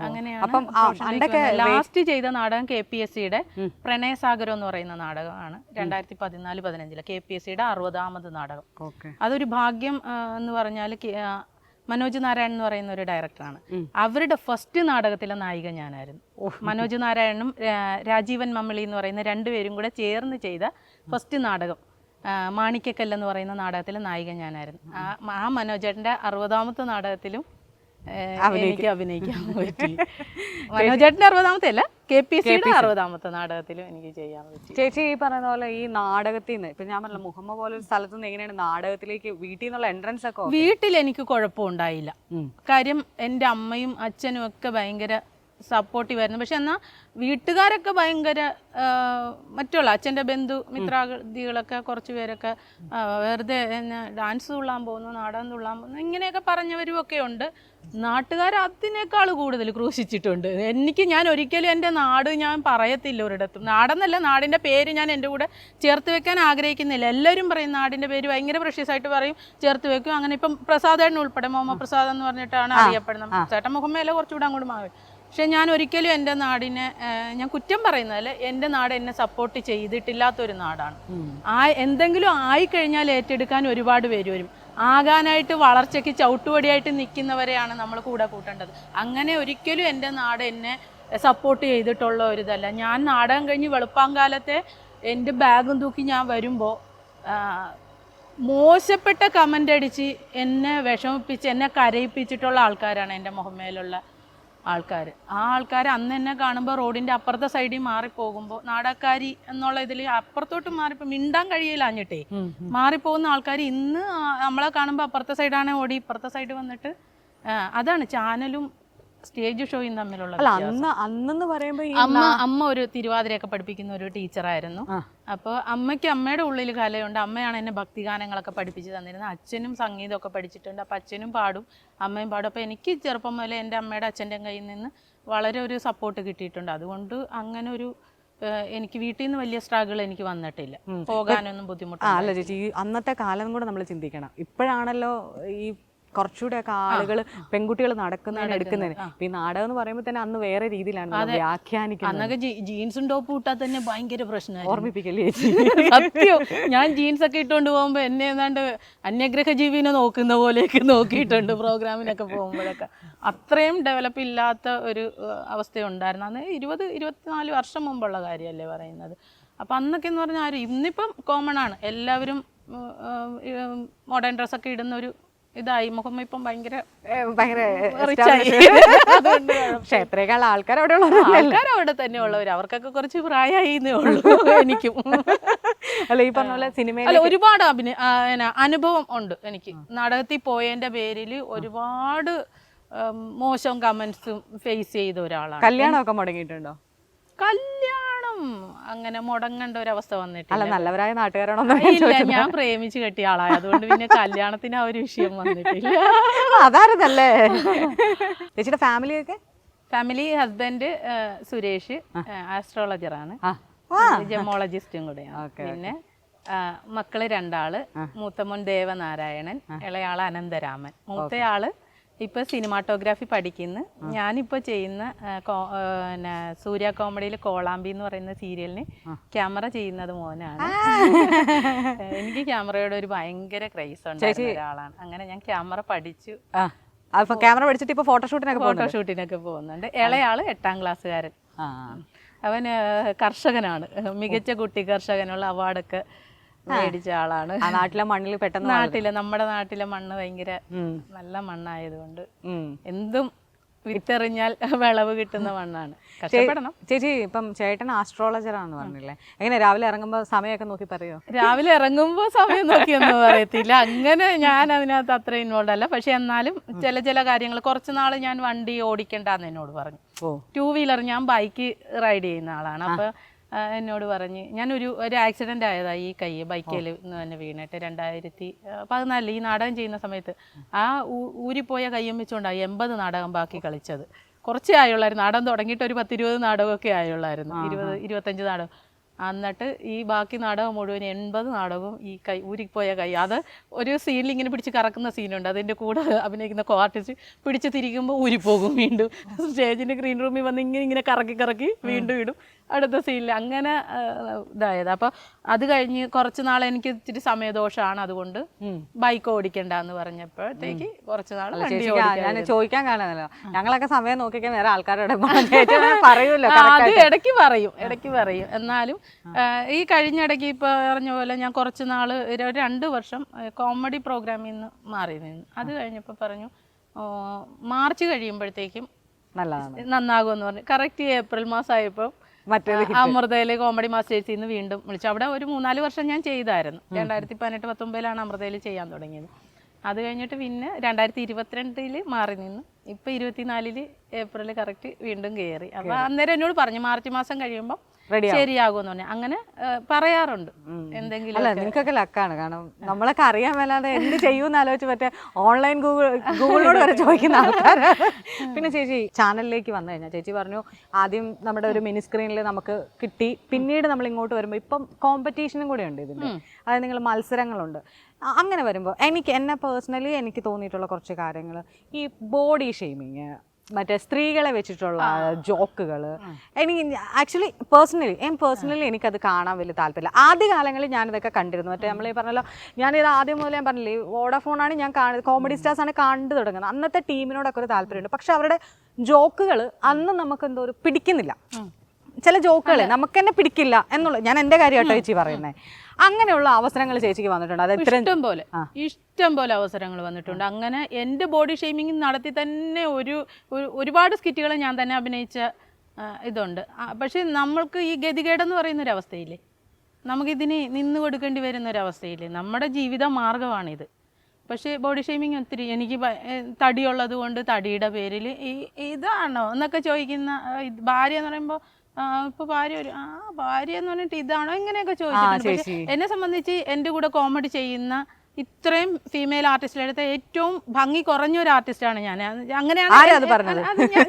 അങ്ങനെയാണ് ലാസ്റ്റ് ചെയ്ത നാടകം KPSCയുടെ പ്രണയസാഗരം എന്ന് പറയുന്ന നാടകമാണ്. 2014-15 KPSCയുടെ 60ാമത് നാടകം. അതൊരു ഭാഗ്യം എന്ന് പറഞ്ഞാൽ മനോജ് നാരായൺ എന്ന് പറയുന്ന ഒരു ഡയറക്ടറാണ്. അവരുടെ ഫസ്റ്റ് നാടകത്തിലെ നായിക ഞാനായിരുന്നു. മനോജ് നാരായണനും രാജീവൻ മമ്മളി എന്ന് പറയുന്ന രണ്ടുപേരും കൂടെ ചേർന്ന് ചെയ്ത ഫസ്റ്റ് നാടകം മാണിക്കക്കല്ല് എന്ന് പറയുന്ന നാടകത്തിലെ നായിക ഞാനായിരുന്നു. ആ മനോജേട്ടൻ്റെ 60ാമത്തെ നാടകത്തിലും എനിക്ക് അഭിനയിക്കാൻ പറ്റി. മനോജേട്ടൻ്റെ 60ാമത്തെ അല്ല, KPSCയുടെ 60ാമത്തെ നാടകത്തിലും എനിക്ക് ചെയ്യാൻ പറ്റി. ചേച്ചി ഈ പറയുന്ന പോലെ ഈ നാടകത്തിൽ നിന്ന് ഇപ്പൊ ഞാൻ പറഞ്ഞ മുഹമ്മ പോലെ ഒരു സ്ഥലത്ത് നിന്ന് എങ്ങനെയാണ് നാടകത്തിലേക്ക് വീട്ടിൽ നിന്നുള്ള എൻട്രൻസ് ഒക്കെ? വീട്ടിൽ എനിക്ക് കുഴപ്പമുണ്ടായില്ല. കാര്യം എൻ്റെ അമ്മയും അച്ഛനും ഒക്കെ ഭയങ്കര സപ്പോർട്ടീവ് ആയിരുന്നു. പക്ഷെ എന്നാൽ വീട്ടുകാരൊക്കെ ഭയങ്കര മറ്റുള്ള അച്ഛൻ്റെ ബന്ധു മിത്രാദികളൊക്കെ കുറച്ച് പേരൊക്കെ വെറുതെ എന്നെ ഡാൻസ് തുള്ളാൻ പോകുന്നു, നാടകം തുള്ളാൻ പോകുന്നു ഇങ്ങനെയൊക്കെ പറഞ്ഞവരും ഒക്കെ ഉണ്ട്. നാട്ടുകാർ അതിനേക്കാൾ കൂടുതൽ ക്രൂശിച്ചിട്ടുണ്ട്. ഞാൻ ഒരിക്കലും എൻ്റെ നാട് ഞാൻ പറയത്തില്ല ഒരിടത്തും. നാടെന്നല്ല, നാടിൻ്റെ പേര് ഞാൻ എൻ്റെ കൂടെ ചേർത്ത് വെക്കാൻ ആഗ്രഹിക്കുന്നില്ല. എല്ലാവരും പറയും നാടിൻ്റെ പേര് ഭയങ്കര പ്രഷ്യസ് ആയിട്ട് പറയും, ചേർത്ത് വെക്കും. അങ്ങനെ ഇപ്പം പ്രസാദേട്ടൻ ഉൾപ്പെടെ മുഹമ്മദ് പ്രസാദ് എന്ന് പറഞ്ഞിട്ടാണ് അറിയപ്പെടുന്നത്. ചേട്ടൻ മുഹമ്മയല്ല കുറച്ചുകൂടെ അങ്ങോട്ട് മാറി. പക്ഷെ ഞാൻ ഒരിക്കലും എൻ്റെ നാടിനെ ഞാൻ കുറ്റം പറയുന്നതല്ല, എൻ്റെ നാട് എന്നെ സപ്പോർട്ട് ചെയ്തിട്ടില്ലാത്തൊരു നാടാണ്. എന്തെങ്കിലും ആയിക്കഴിഞ്ഞാൽ ഏറ്റെടുക്കാൻ ഒരുപാട് പേര് വരും. ആകാനായിട്ട് വളർച്ചയ്ക്ക് ചവിട്ടുപടിയായിട്ട് നിൽക്കുന്നവരെയാണ് നമ്മൾ കൂടെ കൂട്ടേണ്ടത്. അങ്ങനെ ഒരിക്കലും എൻ്റെ നാട് എന്നെ സപ്പോർട്ട് ചെയ്തിട്ടുള്ള ഒരിതല്ല. ഞാൻ നാടകം കഴിഞ്ഞ് വെളുപ്പാങ്കാലത്തെ എൻ്റെ ബാഗും തൂക്കി ഞാൻ വരുമ്പോൾ മോശപ്പെട്ട കമൻ്റ് അടിച്ച് എന്നെ വിഷമിപ്പിച്ച് എന്നെ കരയിപ്പിച്ചിട്ടുള്ള ആൾക്കാരാണ് എൻ്റെ മുഹമ്മയിലുള്ള ആൾക്കാർ. ആ ആൾക്കാർ അന്ന് എന്നെ കാണുമ്പോൾ റോഡിൻ്റെ അപ്പുറത്തെ സൈഡിൽ മാറിപ്പോകുമ്പോൾ നാടകക്കാരി എന്നുള്ള ഇതിൽ അപ്പുറത്തോട്ട് മാറിപ്പോ മിണ്ടാൻ കഴിയില്ലാഞ്ഞിട്ടേ മാറിപ്പോകുന്ന ആൾക്കാർ ഇന്ന് നമ്മളെ കാണുമ്പോൾ അപ്പുറത്തെ സൈഡാണ് ഓടി ഇപ്പുറത്തെ സൈഡ് വന്നിട്ട് അതാണ് ചാനലും സ്റ്റേജ് ഷോയും തമ്മിലുള്ള അമ്മ ഒരു തിരുവാതിരയൊക്കെ പഠിപ്പിക്കുന്ന ഒരു ടീച്ചറായിരുന്നു. അപ്പോൾ അമ്മയ്ക്ക് അമ്മയുടെ ഉള്ളിൽ കലയുണ്ട്. അമ്മയാണ് എന്നെ ഭക്തിഗാനങ്ങളൊക്കെ പഠിപ്പിച്ച് തന്നിരുന്നത്. അച്ഛനും സംഗീതമൊക്കെ പഠിച്ചിട്ടുണ്ട്. അപ്പോൾ അച്ഛനും പാടും അമ്മയും പാടും. അപ്പോൾ എനിക്ക് ചെറുപ്പം മുതലേ എൻ്റെ അമ്മയുടെ അച്ഛൻ്റെ കയ്യിൽ നിന്ന് വളരെ ഒരു സപ്പോർട്ട് കിട്ടിയിട്ടുണ്ട്. അതുകൊണ്ട് അങ്ങനെ ഒരു എനിക്ക് വീട്ടിൽ നിന്ന് വലിയ സ്ട്രഗിൾ എനിക്ക് വന്നിട്ടില്ല, പോകാനൊന്നും ബുദ്ധിമുട്ടില്ല. അല്ല ചേച്ചി, അന്നത്തെ കാലം കൂടെ നമ്മൾ ചിന്തിക്കണം. ഇപ്പോഴാണല്ലോ ഈ കുറച്ചുകൂടെ ഒക്കെ ആളുകൾ പെൺകുട്ടികൾ നടക്കുന്നതിന് എടുക്കുന്നതിന്. ഈ നാടകം എന്ന് പറയുമ്പോൾ തന്നെ അന്ന് വേറെ രീതിയിലാണ് വ്യാഖ്യാനിക്കുന്നത്. അന്നൊക്കെ ജീൻസും ടോപ്പും ഇട്ടാൽ തന്നെ ഭയങ്കര പ്രശ്നമാണ്. ഓർമ്മിപ്പിക്കല്ലേ സത്യം. ഞാൻ ജീൻസ് ഒക്കെ ഇട്ടുകൊണ്ട് പോകുമ്പോൾ എന്നെ ഏതാണ്ട് അന്യഗ്രഹ ജീവിനെ നോക്കുന്ന പോലെയൊക്കെ നോക്കിയിട്ടുണ്ട് പ്രോഗ്രാമിനൊക്കെ പോകുമ്പോഴൊക്കെ. അത്രയും ഡെവലപ്പ് ഇല്ലാത്ത ഒരു അവസ്ഥയുണ്ടായിരുന്നു അന്ന്. 20-24 വർഷം മുമ്പുള്ള കാര്യമല്ലേ പറയുന്നത്. അപ്പം അന്നൊക്കെ എന്ന് പറഞ്ഞാൽ ഇന്നിപ്പം കോമൺ ആണ്, എല്ലാവരും മോഡേൺ ഡ്രസ്സൊക്കെ ഇടുന്ന ഒരു ഇതായി. മുഖം ഇപ്പം ഭയങ്കര പക്ഷെ എത്രയേക്കാൾ ആൾക്കാർ അവിടെ അവിടെ തന്നെ ഉള്ളവർ, അവർക്കൊക്കെ കുറച്ച് പ്രായമായിന്നേ ഉള്ളൂ. എനിക്കും അല്ല ഈ പറഞ്ഞ പോലെ സിനിമയിൽ ഒരുപാട് അനുഭവം ഉണ്ട് എനിക്ക്. നാടകത്തിൽ പോയതിന്റെ പേരിൽ ഒരുപാട് മോശം കമന്റ്സും ഫേസ് ചെയ്ത ഒരാളാണ്. കല്യാണമൊക്കെ മുടങ്ങിയിട്ടുണ്ടോ? കല്യാണം അങ്ങനെ മുടങ്ങേണ്ട ഒരു അവസ്ഥ വന്നിട്ടില്ല. അല്ല നല്ലവരായ നാട്ടുകാരാണോ? ഇല്ല, ഞാൻ പ്രേമിച്ച് കെട്ടിയ ആളായതുകൊണ്ട് പിന്നെ കല്യാണത്തിന് ആ ഒരു വിഷയം വന്നിട്ടില്ല. അതായിരുന്നല്ലേ. ചേച്ചിയുടെ ഫാമിലി ഹസ്ബൻഡ് സുരേഷ് ആസ്ട്രോളജറാണ്, ജെമോളജിസ്റ്റും കൂടെയാണ്. പിന്നെ മക്കള് 2 മൂത്ത മോൻ ദേവനാരായണൻ, ഇളയാള് അനന്തരാമൻ. മൂത്തയാള് ഇപ്പൊ സിനിമാറ്റോഗ്രാഫി പഠിക്കുന്നു. ഞാനിപ്പോ ചെയ്യുന്ന പിന്നെ സൂര്യ കോമഡിയിൽ കോളാമ്പി എന്ന് പറയുന്ന സീരിയലിന് ക്യാമറ ചെയ്യുന്നത് മോനാണ്. എനിക്ക് ക്യാമറയോട് ഒരു ഭയങ്കര ക്രൈസ് ഉണ്ടായിരുന്ന ഒരാളാണ്. അങ്ങനെ ഞാൻ ക്യാമറ പഠിച്ചു. അപ്പൊ ക്യാമറ പഠിച്ചിട്ട് ഇപ്പൊ ഫോട്ടോഷൂട്ടിനൊക്കെ പോകുന്നുണ്ട്. ഇളയാള് 8ാം ക്ലാസ്സുകാരൻ. അവൻ കർഷകനാണ്. മികച്ച കുട്ടി കർഷകനുള്ള അവാർഡൊക്കെ മേടിച്ച ആളാണ്. നാട്ടിലെ മണ്ണിൽ പെട്ടെന്ന് നമ്മുടെ നാട്ടിലെ മണ്ണ് ഭയങ്കര നല്ല മണ്ണായതുകൊണ്ട് എന്തും വിത്തെറിഞ്ഞാൽ വിളവ് കിട്ടുന്ന മണ്ണാണ്. കഷ്ടപ്പെടണം. ചേച്ചി ഇപ്പം ചേട്ടൻ ആസ്ട്രോളജർ ആണെന്ന് പറഞ്ഞില്ലേ, എങ്ങനെ രാവിലെ ഇറങ്ങുമ്പോ സമയമൊക്കെ നോക്കി പറയോ? രാവിലെ ഇറങ്ങുമ്പോ സമയം നോക്കിയൊന്നും പറയത്തില്ല. അങ്ങനെ ഞാൻ അതിനകത്ത് അത്ര ഇൻവോൾവ് അല്ല. പക്ഷെ എന്നാലും ചില കാര്യങ്ങൾ കുറച്ച് നാൾ ഞാൻ വണ്ടി ഓടിക്കണ്ടെന്ന് എന്നോട് പറഞ്ഞു. 2 വീലർ, ഞാൻ ബൈക്ക് റൈഡ് ചെയ്യുന്ന ആളാണ്. അപ്പൊ എന്നോട് പറഞ്ഞ് ഞാനൊരു ആക്സിഡന്റ് ആയതായി ഈ കൈ ബൈക്കിൽ തന്നെ വീണിട്ട് 2014 ഈ നാടകം ചെയ്യുന്ന സമയത്ത്. ആ ഊരിപ്പോയ കയ്യും വെച്ചുകൊണ്ടായി 80 നാടകം ബാക്കി കളിച്ചത്. കുറച്ചേ ആയുള്ളായിരുന്നു. നാടകം തുടങ്ങിയിട്ട് ഒരു 10-20 നാടകമൊക്കെ ആയുള്ളായിരുന്നു. 20-25 നാടകം. എന്നിട്ട് ഈ ബാക്കി നാടകം മുഴുവൻ 80 നാടകവും ഈ കൈ ഊരിപ്പോയ കൈ. അത് ഒരു സീനിൽ ഇങ്ങനെ പിടിച്ച് കറക്കുന്ന സീനുണ്ട്. അതിൻ്റെ കൂടെ അഭിനയിക്കുന്ന ആർട്ടിസ്റ്റ് പിടിച്ച് തിരിക്കുമ്പോൾ ഊരിപ്പോകും. വീണ്ടും സ്റ്റേജിൻ്റെ ഗ്രീൻ റൂമിൽ വന്ന് ഇങ്ങനെ കറക്കി വീണ്ടും ഇടും അടുത്ത സീനിൽ. അങ്ങനെ ഇതായത്. അപ്പോൾ അത് കഴിഞ്ഞ് കുറച്ച് നാൾ എനിക്ക് ഇത്തിരി സമയദോഷമാണ്. അതുകൊണ്ട് ബൈക്ക് ഓടിക്കണ്ടെന്ന് പറഞ്ഞപ്പോഴത്തേക്ക് കുറച്ച് നാൾ ഞാൻ ചോദിക്കാൻ കാണാനല്ലോ, ഞങ്ങളൊക്കെ സമയം നോക്കിക്കാൻ വേറെ ആൾക്കാരോട് പറയൂല്ലോ. അത് ഇടയ്ക്ക് പറയും. എന്നാലും ഈ കഴിഞ്ഞിടയ്ക്ക് ഇപ്പൊ പറഞ്ഞ പോലെ ഞാൻ കുറച്ച് നാള് 2 വർഷം കോമഡി പ്രോഗ്രാമിൽ നിന്ന് മാറി നിന്ന്. അത് കഴിഞ്ഞപ്പോൾ പറഞ്ഞു മാർച്ച് കഴിയുമ്പോഴത്തേക്കും നന്നാകുമെന്ന് പറഞ്ഞു. കറക്റ്റ് ഏപ്രിൽ മാസമായപ്പോൾ അമൃതയിലെ കോമഡി മാസ്റ്റേഴ്സിൽ നിന്ന് വീണ്ടും വിളിച്ചു. അവിടെ ഒരു 3-4 വർഷം ഞാൻ ചെയ്തായിരുന്നു. 2018-19 അമൃതയിൽ ചെയ്യാൻ തുടങ്ങിയത്. അത് കഴിഞ്ഞിട്ട് പിന്നെ 2022 മാറി നിന്ന് ഇപ്പൊ 24 ഏപ്രിൽ കറക്റ്റ് വീണ്ടും കയറി. അപ്പൊ അന്നേരം എന്നോട് പറഞ്ഞു മാർച്ച് മാസം കഴിയുമ്പോൾ ശരിയാകുമെന്ന് പറഞ്ഞു. അങ്ങനെ പറയാറുണ്ട്. എന്തെങ്കിലും അല്ല, നിങ്ങൾക്കൊക്കെ ലക്കാണ്. കാരണം നമ്മളൊക്കെ അറിയാൻ മേലാതെ എന്ത് ചെയ്യൂന്ന് ആലോചിച്ച് മറ്റേ ഓൺലൈൻ ഗൂഗിളിനോട് വരെ ചോദിക്കുന്ന ആൾക്കാർ. പിന്നെ ചേച്ചി ചാനലിലേക്ക് വന്നു കഴിഞ്ഞാൽ ചേച്ചി പറഞ്ഞു ആദ്യം നമ്മുടെ ഒരു മിനി സ്ക്രീനിൽ നമുക്ക് കിട്ടി. പിന്നീട് നമ്മൾ ഇങ്ങോട്ട് വരുമ്പോൾ ഇപ്പം കോമ്പറ്റീഷനും കൂടെ ഉണ്ട് ഇതിൻ്റെ. അതായത് നിങ്ങൾ മത്സരങ്ങളുണ്ട്. അങ്ങനെ വരുമ്പോൾ എന്നെ പേഴ്സണലി എനിക്ക് തോന്നിയിട്ടുള്ള കുറച്ച് കാര്യങ്ങൾ, ഈ ബോഡി ഷെയ്മിങ്, മറ്റേ സ്ത്രീകളെ വെച്ചിട്ടുള്ള ജോക്കുകൾ, എനിക്ക് ആക്ച്വലി പേഴ്സണലി എനിക്കത് കാണാൻ വലിയ താല്പര്യമില്ല. ആദ്യകാലങ്ങളിൽ ഞാനിതൊക്കെ കണ്ടിരുന്നു. മറ്റേ നമ്മൾ ഈ പറഞ്ഞല്ലോ, ഞാനിത് ആദ്യം മുതൽ ഞാൻ പറഞ്ഞില്ലേ വോഡാഫോണാണ് ഞാൻ കോമഡി സ്റ്റാർസാണ് കണ്ടു തുടങ്ങുന്നത്. അന്നത്തെ ടീമിനോടൊക്കെ ഒരു താല്പര്യമുണ്ട്. പക്ഷെ അവരുടെ ജോക്കുകൾ അന്ന് നമുക്ക് എന്തോ ഒരു പിടിക്കുന്നില്ല. ചില ജോക്കുകൾ നമുക്ക് തന്നെ പിടിക്കില്ല എന്നുള്ളത് ഞാൻ എൻ്റെ കാര്യമായിട്ടോ ചേച്ചി പറയുന്നത്. അങ്ങനെയുള്ള അവസരങ്ങൾ ചേച്ചിക്ക് വന്നിട്ടുണ്ട്? അത് ഇഷ്ടം പോലെ അവസരങ്ങൾ വന്നിട്ടുണ്ട്. അങ്ങനെ എൻ്റെ ബോഡി ഷെയ്മിങ് നടത്തി തന്നെ ഒരുപാട് സ്കിറ്റുകൾ ഞാൻ തന്നെ അഭിനയിച്ച ഇതുണ്ട്. പക്ഷെ നമ്മൾക്ക് ഈ ഗതികേടെന്ന് പറയുന്നൊരവസ്ഥയില്ലേ, നമുക്കിതിന് നിന്ന് കൊടുക്കേണ്ടി വരുന്നൊരവസ്ഥയില്ലേ. നമ്മുടെ ജീവിത മാർഗമാണിത്. പക്ഷേ ബോഡി ഷെയ്മിങ് ഒത്തിരി. എനിക്ക് തടിയുള്ളത് കൊണ്ട് തടിയുടെ പേരിൽ ഇതാണോ എന്നൊക്കെ ചോദിക്കുന്ന ഭാര്യ എന്ന് പറയുമ്പോൾ ഇപ്പൊ ഭാര്യ എന്ന് പറഞ്ഞിട്ട് ഇതാണോ ഇങ്ങനെയൊക്കെ ചോദിച്ചിട്ടുണ്ട്. എന്നെ സംബന്ധിച്ച് എൻ്റെ കൂടെ കോമഡി ചെയ്യുന്ന ഇത്രയും ഫീമെയിൽ ആർട്ടിസ്റ്റിലെടുത്ത ഏറ്റവും ഭംഗി കുറഞ്ഞ ഒരു ആർട്ടിസ്റ്റാണ് ഞാൻ. അങ്ങനെയാണ്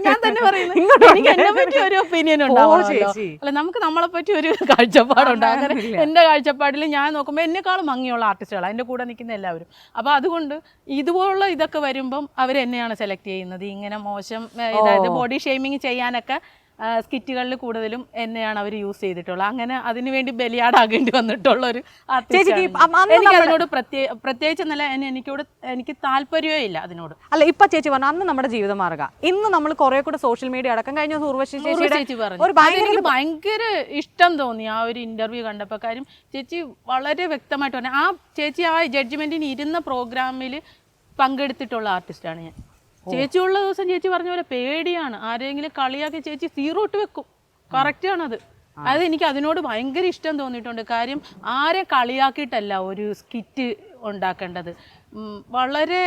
ഞാൻ തന്നെ പറയുന്നത്. എനിക്ക് എന്നെ പറ്റി ഒരു ഒപ്പീനിയൻ ഉണ്ടാവുമല്ലോ. അല്ല, നമുക്ക് നമ്മളെ പറ്റി ഒരു കാഴ്ചപ്പാടുണ്ട്. അങ്ങനെ എൻ്റെ കാഴ്ചപ്പാടിൽ ഞാൻ നോക്കുമ്പോൾ എന്നെക്കാളും ഭംഗിയുള്ള ആർട്ടിസ്റ്റുകളാണ് എൻ്റെ കൂടെ നിൽക്കുന്ന എല്ലാവരും. അപ്പോൾ അതുകൊണ്ട് ഇതുപോലുള്ള ഇതൊക്കെ വരുമ്പം അവരെന്നെയാണ് സെലക്ട് ചെയ്യുന്നത്. ഇങ്ങനെ മോശം ഇതായത് ബോഡി ഷെയ്മിങ് ചെയ്യാനൊക്കെ സ്കിറ്റുകളിൽ കൂടുതലും എന്നെയാണ് അവർ യൂസ് ചെയ്തിട്ടുള്ളത്. അങ്ങനെ അതിനുവേണ്ടി ബലിയാടാകേണ്ടി വന്നിട്ടുള്ള ഒരു എനിക്ക് അതിനോട് പ്രത്യേകിച്ച് എന്നല്ല, എനിക്ക് താല്പര്യമേ ഇല്ല അതിനോട്. അല്ല, ഇപ്പൊ ചേച്ചി പറഞ്ഞു അന്ന് നമ്മുടെ ജീവിത മാർഗ്ഗം. ഇന്ന് നമ്മൾ കുറെ കൂടെ സോഷ്യൽ മീഡിയ അടക്കം കഴിഞ്ഞ ഉർവശി ചേച്ചി പറഞ്ഞു. എനിക്ക് ഭയങ്കര ഇഷ്ടം തോന്നി ആ ഒരു ഇന്റർവ്യൂ കണ്ടപ്പോൾ. കാര്യം ചേച്ചി വളരെ വ്യക്തമായിട്ട് പറഞ്ഞു. ആ ചേച്ചി ആ ജഡ്ജ്മെന്റിന് ഇരുന്ന പ്രോഗ്രാമിൽ പങ്കെടുത്തിട്ടുള്ള ആർട്ടിസ്റ്റാണ് ഞാൻ. ചേച്ചി ഉള്ള ദിവസം ചേച്ചി പറഞ്ഞ പോലെ പേടിയാണ്. ആരെങ്കിലും കളിയാക്കി ചേച്ചി 0 ഇട്ട് വെക്കും. കറക്റ്റാണത്. അത് എനിക്ക് അതിനോട് ഭയങ്കര ഇഷ്ടം തോന്നിയിട്ടുണ്ട്. കാര്യം ആരെ കളിയാക്കിയിട്ടല്ല ഒരു സ്കിറ്റ് ഉണ്ടാക്കേണ്ടത്. വളരെ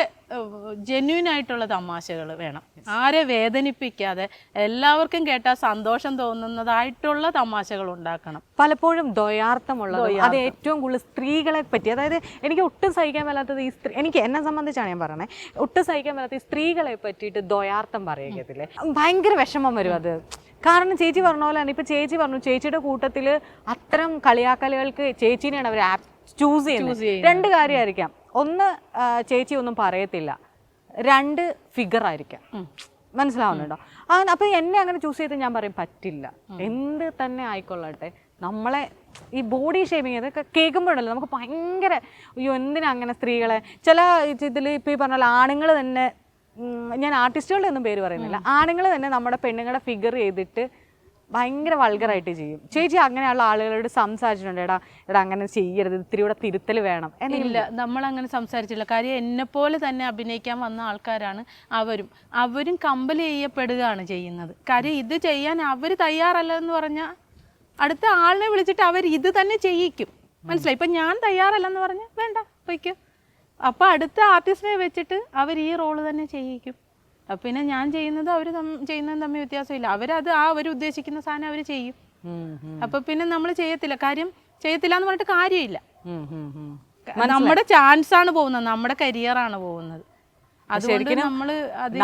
ജെന്യൂൻ ആയിട്ടുള്ള തമാശകൾ വേണം. ആരെ വേദനിപ്പിക്കാതെ എല്ലാവർക്കും കേട്ടാൽ സന്തോഷം തോന്നുന്നതായിട്ടുള്ള തമാശകൾ ഉണ്ടാക്കണം. പലപ്പോഴും ദ്വയാർത്ഥമുള്ളത്, അത് ഏറ്റവും കൂടുതൽ സ്ത്രീകളെ പറ്റി. അതായത് എനിക്ക് ഒട്ടും സഹിക്കാൻ മേലാത്തത് എനിക്ക് എന്നെ സംബന്ധിച്ചാണ് ഞാൻ പറയുന്നത്, ഒട്ടും സഹിക്കാൻ മേലാത്ത ഈ സ്ത്രീകളെ പറ്റിയിട്ട് ദ്വയാർത്ഥം പറയുകയത്തില്ലേ, ഭയങ്കര വിഷമം വരും അത്. കാരണം ചേച്ചി പറഞ്ഞ പോലെ തന്നെ ഇപ്പം ചേച്ചി പറഞ്ഞു ചേച്ചിയുടെ കൂട്ടത്തിൽ അത്തരം കളിയാക്കലുകൾക്ക് ചേച്ചീനെയാണ് അവർ ചൂസ് ചെയ്യുന്നത്. 2 കാര്യമായിരിക്കാം. ഒന്ന്, ചേച്ചി ഒന്നും പറയത്തില്ല. 2 ഫിഗർ ആയിരിക്കാം. മനസ്സിലാവുന്നുണ്ടോ? അപ്പൊ എന്നെ അങ്ങനെ ചൂസ് ചെയ്ത് ഞാൻ പറയും പറ്റില്ല, എന്ത് തന്നെ ആയിക്കൊള്ളട്ടെ. നമ്മളെ ഈ ബോഡി ഷേമിങ് ഇതൊക്കെ കേൾക്കുമ്പോഴല്ലോ നമുക്ക് ഭയങ്കര അയ്യോ എന്തിനാ അങ്ങനെ സ്ത്രീകളെ ചില ഇതിൽ ഇപ്പൊ ഈ പറഞ്ഞ ആണുങ്ങൾ തന്നെ, ഞാൻ ആർട്ടിസ്റ്റുകളുടെ ഒന്നും പേര് പറയുന്നില്ല, ആണുങ്ങൾ തന്നെ നമ്മുടെ പെണ്ണുങ്ങളെ ഫിഗർ ചെയ്തിട്ട് ഭയങ്കര വൾഗറായിട്ട് ചെയ്യും. ചേച്ചി അങ്ങനെയുള്ള ആളുകളോട് സംസാരിച്ചിട്ടുണ്ട്, എടാ അങ്ങനെ ചെയ്യരുത്, ഇത്തിരി കൂടെ തിരുത്തൽ വേണം? ഇല്ല, നമ്മൾ അങ്ങനെ സംസാരിച്ചില്ല. കാര്യം എന്നെ പോലെ തന്നെ അഭിനയിക്കാൻ വന്ന ആൾക്കാരാണ് അവരും കമ്പൽ ചെയ്യപ്പെടുകയാണ് ചെയ്യുന്നത്. കാര്യം ഇത് ചെയ്യാൻ അവർ തയ്യാറല്ല എന്ന് പറഞ്ഞാൽ അടുത്ത ആളിനെ വിളിച്ചിട്ട് അവർ ഇത് തന്നെ ചെയ്യിക്കും. മനസ്സിലായി? ഇപ്പം ഞാൻ തയ്യാറല്ലെന്ന് പറഞ്ഞാൽ വേണ്ട പൊയ്ക്കും. അപ്പോൾ അടുത്ത ആർട്ടിസ്റ്റിനെ വെച്ചിട്ട് അവർ ഈ റോള് തന്നെ ചെയ്യിക്കും. അപ്പം പിന്നെ ഞാൻ ചെയ്യുന്നത് അവർ ചെയ്യുന്നതും തമ്മിൽ വ്യത്യാസമില്ല. അവരത് അവർ ഉദ്ദേശിക്കുന്ന സാധനം അവർ ചെയ്യും. അപ്പം പിന്നെ നമ്മൾ ചെയ്യത്തില്ല. കാര്യം ചെയ്യത്തില്ല എന്ന് പറഞ്ഞിട്ട് കാര്യമില്ല. നമ്മുടെ ചാൻസ് ആണ് പോകുന്നത്, നമ്മുടെ കരിയറാണ് പോകുന്നത്. അതുകൊണ്ട്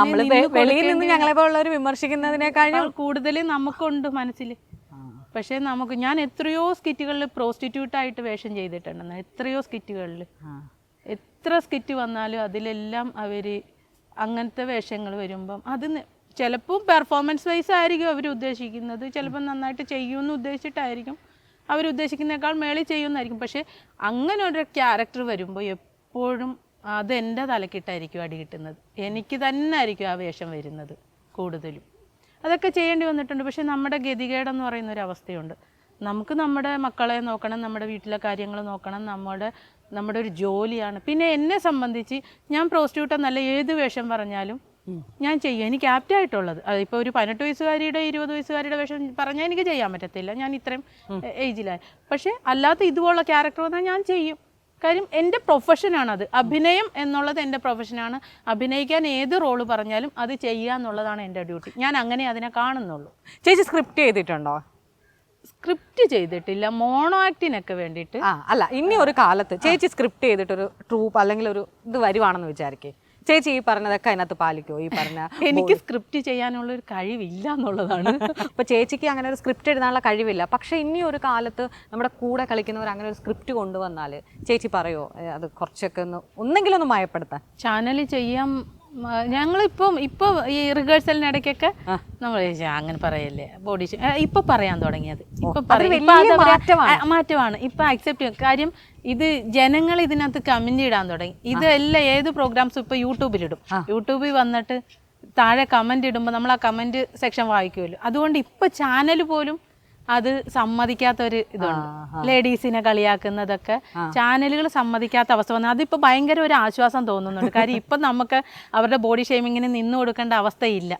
നമ്മൾ വെളിയിൽ നിന്ന് ഞങ്ങളെ പോലുള്ളവർ വിമർശിക്കുന്നതിനേക്കാളും കൂടുതൽ നമുക്കുണ്ട് മനസ്സിൽ. പക്ഷേ ഞാൻ എത്രയോ സ്കിറ്റുകളിൽ പ്രോസ്റ്റിറ്റ്യൂട്ടായിട്ട് വേഷം ചെയ്തിട്ടുണ്ടെന്ന്. എത്രയോ സ്കിറ്റുകളിൽ എത്ര സ്കിറ്റ് വന്നാലും അതിലെല്ലാം അവർ അങ്ങനത്തെ വേഷങ്ങൾ വരുമ്പം അത് ചിലപ്പോൾ പെർഫോമൻസ് വൈസ് ആയിരിക്കും അവർ ഉദ്ദേശിക്കുന്നത്, ചിലപ്പോൾ നന്നായിട്ട് ചെയ്യുമെന്ന് ഉദ്ദേശിച്ചിട്ടായിരിക്കും അവരുദ്ദേശിക്കുന്നതിനേക്കാൾ മേളിൽ ചെയ്യുമെന്നായിരിക്കും. പക്ഷേ അങ്ങനെ ഒരു ക്യാരക്ടർ വരുമ്പോൾ എപ്പോഴും അതെൻ്റെ തലക്കിട്ടായിരിക്കും അടി കിട്ടുന്നത്. എനിക്ക് തന്നെ ആയിരിക്കും ആ വേഷം വരുന്നത് കൂടുതലും. അതൊക്കെ ചെയ്യേണ്ടി വന്നിട്ടുണ്ട്. പക്ഷേ നമ്മുടെ ഗതികേടെന്ന് പറയുന്നൊരു അവസ്ഥയുണ്ട്. നമുക്ക് നമ്മുടെ മക്കളെ നോക്കണം, നമ്മുടെ വീട്ടിലെ കാര്യങ്ങൾ നോക്കണം, നമ്മുടെ ഒരു ജോലിയാണ്. പിന്നെ എന്നെ സംബന്ധിച്ച് ഞാൻ പ്രോസ്റ്റിറ്റ്യൂട്ട് എന്നല്ല, ഏത് വേഷം പറഞ്ഞാലും ഞാൻ ചെയ്യും. എനിക്ക് ആപ്റ്റായിട്ടുള്ളത് അതിപ്പോൾ ഒരു 18 വയസ്സുകാരിയുടെ 20 വയസ്സുകാരിയുടെ വേഷം പറഞ്ഞാൽ എനിക്ക് ചെയ്യാൻ പറ്റത്തില്ല, ഞാൻ ഇത്രയും ഏജിലായി. പക്ഷേ അല്ലാത്ത ഇതുപോലുള്ള ക്യാരക്ടർ വന്നാൽ ഞാൻ ചെയ്യും. കാര്യം എൻ്റെ പ്രൊഫഷനാണത്. അഭിനയം എന്നുള്ളത് എൻ്റെ പ്രൊഫഷനാണ്. അഭിനയിക്കാൻ ഏത് റോള് പറഞ്ഞാലും അത് ചെയ്യുക എന്നുള്ളതാണ് എൻ്റെ ഡ്യൂട്ടി. ഞാൻ അങ്ങനെ അതിനെ കാണുന്നുള്ളൂ. ചേച്ചി സ്ക്രിപ്റ്റ് ചെയ്തിട്ടുണ്ടോ? സ്ക്രിപ്റ്റ് ചെയ്തിട്ടില്ല, മോണോ ആക്ടിനൊക്കെ വേണ്ടിയിട്ട്. അല്ല, ഇനി ഒരു കാലത്ത് ചേച്ചി സ്ക്രിപ്റ്റ് ചെയ്തിട്ടൊരു ട്രൂപ്പ് അല്ലെങ്കിൽ ഒരു ഇത് വരുവാണെന്ന് വിചാരിക്കേ, ചേച്ചി ഈ പറഞ്ഞതൊക്കെ അതിനകത്ത് പാലിക്കോ? ഈ പറഞ്ഞ എനിക്ക് സ്ക്രിപ്റ്റ് ചെയ്യാനുള്ള ഒരു കഴിവില്ല എന്നുള്ളതാണ്. അപ്പോൾ ചേച്ചിക്ക് അങ്ങനെ ഒരു സ്ക്രിപ്റ്റ് എഴുതാനുള്ള കഴിവില്ല. പക്ഷേ ഇനി ഒരു കാലത്ത് നമ്മുടെ കൂടെ കളിക്കുന്നവർ അങ്ങനെ ഒരു സ്ക്രിപ്റ്റ് കൊണ്ടുവന്നാൽ ചേച്ചി പറയോ അത് കുറച്ചൊക്കെ ഒന്നെങ്കിലും ഒന്ന് മയപ്പെടുത്താൻ? ചാനൽ ചെയ്യാം. ഞങ്ങളിപ്പം ഈ റിഹേഴ്സലിനിടയ്ക്കൊക്കെ നമ്മൾ അങ്ങനെ പറയല്ലേ ബോഡി ഇപ്പൊ പറയാൻ തുടങ്ങിയത്. മാറ്റമാണ് ഇപ്പൊ അക്സെപ്റ്റ് ചെയ്യും. കാര്യം ഇത് ജനങ്ങൾ ഇതിനകത്ത് കമന്റ് ഇടാൻ തുടങ്ങി. ഇതെല്ലാം ഏത് പ്രോഗ്രാംസും ഇപ്പൊ യൂട്യൂബിലിടും. യൂട്യൂബിൽ വന്നിട്ട് താഴെ കമന്റ് ഇടുമ്പോൾ നമ്മൾ ആ കമന്റ് സെക്ഷൻ വായിക്കുമല്ലോ. അതുകൊണ്ട് ഇപ്പൊ ചാനൽ പോലും അത് സമ്മതിക്കാത്തൊരു ഇതുണ്ട്. ലേഡീസിനെ കളിയാക്കുന്നതൊക്കെ ചാനലുകൾ സമ്മതിക്കാത്ത അവസ്ഥ വന്നു. അതിപ്പോൾ ഭയങ്കര ഒരു ആശ്വാസം തോന്നുന്നുണ്ട്. കാര്യം ഇപ്പം നമുക്ക് അവരുടെ ബോഡി ഷേമിങ്ങിന് നിന്ന് കൊടുക്കേണ്ട അവസ്ഥയില്ല.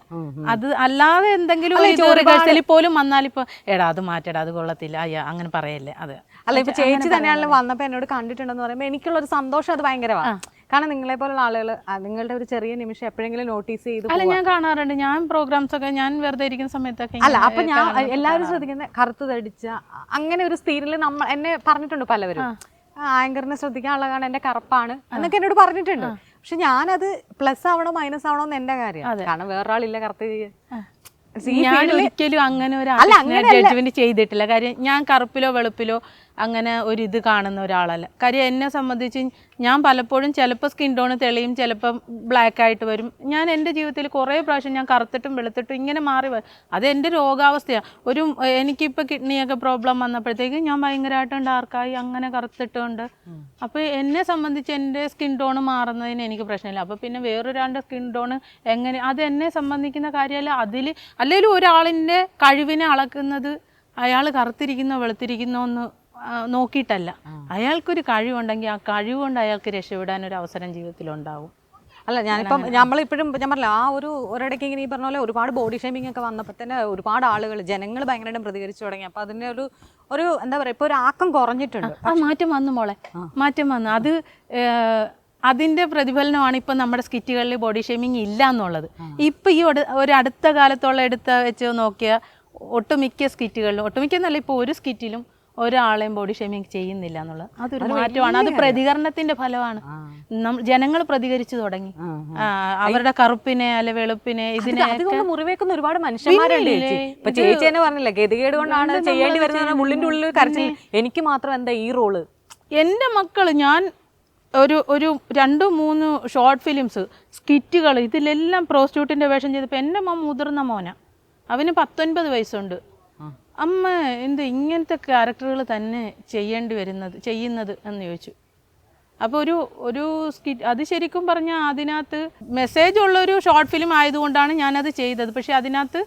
അത് അല്ലാതെ എന്തെങ്കിലും റിഹേഴ്സലിൽ പോലും വന്നാലിപ്പോൾ എടാ അത് മാറ്റടാ, അത് കൊള്ളത്തില്ല, അയ്യാ അങ്ങനെ പറയല്ലേ. അത് അല്ല, ഇപ്പൊ ചേച്ചി തന്നെയാണല്ലോ വന്നപ്പോൾ എന്നോട് കണ്ടിട്ടുണ്ടെന്ന് പറയുമ്പോൾ എനിക്കുള്ളൊരു സന്തോഷം അത് ഭയങ്കരമാണ്. കാരണം നിങ്ങളെ പോലുള്ള ആളുകൾ നിങ്ങളുടെ ഒരു ചെറിയ നിമിഷം എപ്പോഴെങ്കിലും നോട്ടീസ് ചെയ്തു. അല്ല, ഞാൻ കാണാറുണ്ട്. ഞാൻ പ്രോഗ്രാംസ് ഒക്കെ ഞാൻ വെറുതെ ഇരിക്കുന്ന സമയത്തൊക്കെ. അല്ല, അപ്പൊ ഞാൻ എല്ലാവരും ശ്രദ്ധിക്കുന്ന കറുത്ത് തടിച്ച അങ്ങനെ ഒരു സ്ത്രീയിൽ എന്നെ പറഞ്ഞിട്ടുണ്ട് പലവരും. ആങ്കറിനെ ശ്രദ്ധിക്കാനുള്ള കാരണം എന്റെ കറുപ്പാണ് എന്നൊക്കെ എന്നോട് പറഞ്ഞിട്ടുണ്ട്. പക്ഷെ ഞാനത് പ്ലസ് ആവണോ മൈനസ് ആവണോ എന്ന് എന്റെ കാര്യം. കാരണം വേറൊരാളില്ല കറുത്ത്. ഞാൻ ഒരിക്കലും അങ്ങനെ ഒരു ജഡ്ജ്മെന്റ് ചെയ്തിട്ടില്ല. കാര്യം ഞാൻ കറുപ്പിലോ വെളുപ്പിലോ അങ്ങനെ ഒരു ഇത് കാണുന്ന ഒരാളല്ല. കാര്യം എന്നെ സംബന്ധിച്ച് ഞാൻ പലപ്പോഴും ചിലപ്പോൾ സ്കിൻ ടോൺ തെളിയും, ചിലപ്പം ബ്ലാക്ക് ആയിട്ട് വരും. ഞാൻ എൻ്റെ ജീവിതത്തിൽ കുറേ പ്രാവശ്യം ഞാൻ കറുത്തിട്ടും വെളുത്തിട്ടും ഇങ്ങനെ മാറി അത് എൻ്റെ രോഗാവസ്ഥയാണ്. എനിക്കിപ്പോൾ കിഡ്നിയൊക്കെ പ്രോബ്ലം വന്നപ്പോഴത്തേക്ക് ഞാൻ ഭയങ്കരമായിട്ടും ഡാർക്കായി അങ്ങനെ കറുത്തിട്ടുണ്ട്. അപ്പോൾ എന്നെ സംബന്ധിച്ച് എൻ്റെ സ്കിൻ ടോൺ മാറുന്നതിന് എനിക്ക് പ്രശ്നമില്ല. അപ്പോൾ പിന്നെ വേറൊരാളുടെ സ്കിൻ ടോൺ എങ്ങനെ, അത് എന്നെ സംബന്ധിക്കുന്ന കാര്യമല്ല. അല്ലെങ്കിലും ഒരാളിൻ്റെ കഴിവിനെ അളക്കുന്നത് അയാൾ കറുത്തിരിക്കുന്നോ വെളുത്തിരിക്കുന്നോ എന്ന് നോക്കിയിട്ടല്ല. അയാൾക്കൊരു കഴിവുണ്ടെങ്കിൽ ആ കഴിവ് കൊണ്ട് അയാൾക്ക് രക്ഷപ്പെടാനൊരു അവസരം ജീവിതത്തിലുണ്ടാവും. അല്ല, ഞാനിപ്പം നമ്മളിപ്പോഴും ഞാൻ പറഞ്ഞില്ല, ഒരിടയ്ക്ക് ഇങ്ങനെ ഈ പറഞ്ഞ പോലെ ഒരുപാട് ബോഡി ഷേമിംഗ് ഒക്കെ വന്നപ്പോൾ തന്നെ ഒരുപാട് ആളുകൾ ജനങ്ങൾ ഭയങ്കരമായിട്ടും പ്രതികരിച്ചു തുടങ്ങി. അപ്പോൾ അതിൻ്റെ ഒരു എന്താ പറയുക, ഇപ്പോൾ ഒരു ആക്കം കുറഞ്ഞിട്ടുണ്ട്. ആ മാറ്റം വന്നു മോളെ, മാറ്റം വന്നു. അതിൻ്റെ പ്രതിഫലനമാണ് ഇപ്പം നമ്മുടെ സ്കിറ്റുകളിൽ ബോഡി ഷേമിങ് ഇല്ല എന്നുള്ളത്. ഇപ്പം ഈ ഒരു അടുത്ത കാലത്തോളം വെച്ച് നോക്കിയാൽ ഒട്ടുമിക്ക സ്കിറ്റുകളിലും, ഒട്ടുമിക്കെന്നല്ല ഇപ്പോൾ ഒരു സ്കിറ്റിലും ഒരാളെയും ബോഡി ഷേമിങ് ചെയ്യുന്നില്ല എന്നുള്ളത് അതൊരു മാറ്റമാണ്. അത് പ്രതികരണത്തിന്റെ ഫലമാണ്. ജനങ്ങൾ പ്രതികരിച്ചു തുടങ്ങി. അവരുടെ കറുപ്പിനെ അല്ലെ വെളുപ്പിനെ ഇതിനെ മുറിവേക്കുന്ന ഒരുപാട് മനുഷ്യന്മാരുണ്ട്. ഇപ്പൊ ചേച്ചി തന്നെ പറഞ്ഞില്ല, ഗതികേട് കൊണ്ടാണ് ചെയ്യേണ്ടി വരുന്നത്. ഉള്ളിന്റെ ഉള്ളിൽ കരച്ചിൽ. എനിക്ക് മാത്രം എന്താ ഈ റോള്? എൻ്റെ മക്കള്, ഞാൻ ഒരു ഒരു 2-3 ഷോർട്ട് ഫിലിംസ് സ്കിറ്റുകൾ ഇതിലെല്ലാം പ്രോസ്റ്റിറ്റ്യൂട്ടിൻ്റെ വേഷം ചെയ്തപ്പോൾ എൻ്റെ മോൻ മുതിർന്ന മോനാ, അവന് 19 വയസ്സുണ്ട്. അമ്മ ഇങ്ങനത്തെ ക്യാരക്ടറുകൾ തന്നെ ചെയ്യുന്നത് എന്ന് ചോദിച്ചു. അപ്പോൾ ഒരു സ്കിറ്റ് അത് ശരിക്കും പറഞ്ഞാൽ അതിനകത്ത് മെസ്സേജ് ഉള്ളൊരു ഷോർട്ട് ഫിലിം ആയതുകൊണ്ടാണ് ഞാനത് ചെയ്തത്. പക്ഷേ അതിനകത്ത്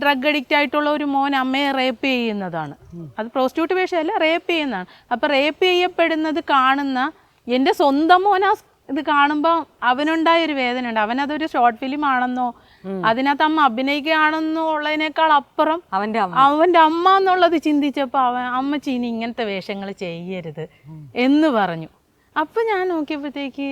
ഡ്രഗ് അഡിക്റ്റ് ആയിട്ടുള്ള ഒരു മോൻ അമ്മയെ റേപ്പ് ചെയ്യുന്നതാണ്. അത് പ്രോസ്റ്റിറ്റ്യൂട്ട് വേഷമല്ല, റേപ്പ് ചെയ്യുന്നതാണ്. അപ്പോൾ റേപ്പ് ചെയ്യപ്പെടുന്നത് കാണുന്ന എൻ്റെ സ്വന്തം മോനാ ഇത് കാണുമ്പോൾ അവനുണ്ടായൊരു വേദന ഉണ്ട്. അവനതൊരു ഷോർട്ട് ഫിലിം ആണെന്നോ അതിനകത്ത് അമ്മ അഭിനയിക്കുകയാണെന്നോ ഉള്ളതിനേക്കാൾ അപ്പുറം അവൻ്റെ അമ്മ എന്നുള്ളത് ചിന്തിച്ചപ്പോൾ അമ്മച്ചി ഇനി ഇങ്ങനത്തെ വേഷങ്ങൾ ചെയ്യരുത് എന്ന് പറഞ്ഞു. അപ്പം ഞാൻ നോക്കിയപ്പോഴത്തേക്ക്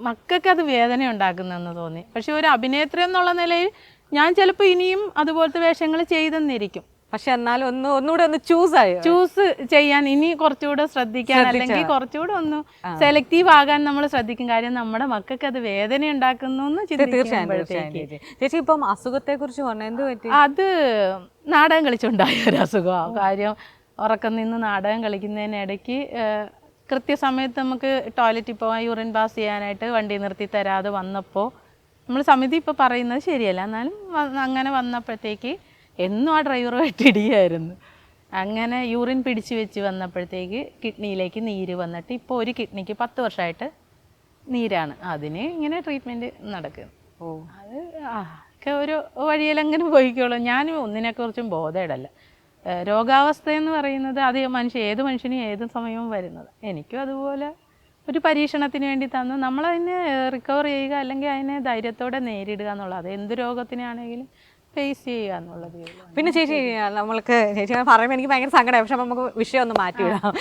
മക്കൾക്ക് അത് വേദന ഉണ്ടാക്കുന്നതെന്ന് തോന്നി. പക്ഷെ ഒരു അഭിനേത്രി എന്നുള്ള നിലയിൽ ഞാൻ ചിലപ്പോൾ ഇനിയും അതുപോലത്തെ വേഷങ്ങൾ ചെയ്തെന്നിരിക്കും. പക്ഷെ എന്നാലും ഒന്നുകൂടെ ചൂസ് ചെയ്യാൻ ഇനി കുറച്ചുകൂടെ ശ്രദ്ധിക്കാൻ, അല്ലെങ്കിൽ കുറച്ചുകൂടെ ഒന്ന് സെലക്റ്റീവ് ആകാൻ നമ്മൾ ശ്രദ്ധിക്കും. കാര്യം നമ്മുടെ മക്കൾക്ക് അത് വേദന ഉണ്ടാക്കുന്നു എന്ന് ചിന്തിക്കുമ്പോഴത്തേക്ക്. ചേച്ചി ഇപ്പം അസുഖത്തെ കുറിച്ച് പറഞ്ഞാൽ എന്ത് പറ്റി? അത് നാടകം കളിച്ചുണ്ടായ ഒരു അസുഖമാണ്. കാര്യം ഉറക്കം നിന്ന് നാടകം കളിക്കുന്നതിനിടയ്ക്ക് കൃത്യസമയത്ത് നമുക്ക് ടോയ്ലറ്റിൽ പോകാൻ, യൂറിൻ പാസ് ചെയ്യാനായിട്ട് വണ്ടി നിർത്തി തരാതെ വന്നപ്പോൾ നമ്മൾ സമിതി ഇപ്പോൾ പറയുന്നത് ശരിയല്ല, എന്നാലും അങ്ങനെ വന്നപ്പോഴത്തേക്ക് എന്നും ആ ഡ്രൈവറുമായിട്ട് ഇടിയായിരുന്നു. അങ്ങനെ യൂറിൻ പിടിച്ച് വെച്ച് വന്നപ്പോഴത്തേക്ക് കിഡ്നിയിലേക്ക് നീര് വന്നിട്ട് ഇപ്പോൾ ഒരു കിഡ്നിക്ക് 10 വർഷമായിട്ട് നീരാണ്. അതിന് ഇങ്ങനെ ട്രീറ്റ്മെൻറ്റ് നടക്കുന്നു. അത് ഒക്കെ ഒരു വഴിയിലങ്ങനെ പോയിക്കോളും. ഞാനും ഒന്നിനെക്കുറിച്ചും ബോധമിടല്ല. രോഗാവസ്ഥ എന്ന് പറയുന്നത് അത് ഏത് മനുഷ്യനും ഏത് സമയവും വരുന്നത്. എനിക്കും അതുപോലെ ഒരു പരീക്ഷണത്തിന് വേണ്ടി തന്നു. നമ്മളതിനെ റിക്കവർ ചെയ്യുക, അല്ലെങ്കിൽ അതിനെ ധൈര്യത്തോടെ നേരിടുക എന്നുള്ളത്. അത് എന്ത് രോഗത്തിനാണെങ്കിലും ഫേസ് ചെയ്യുക എന്നുള്ളത്. പിന്നെ ചേച്ചി ചേച്ചി പറയുമ്പോൾ എനിക്ക് ഭയങ്കര സങ്കടം. പക്ഷെ നമുക്ക് വിഷയം ഒന്ന് മാറ്റിവിടാം.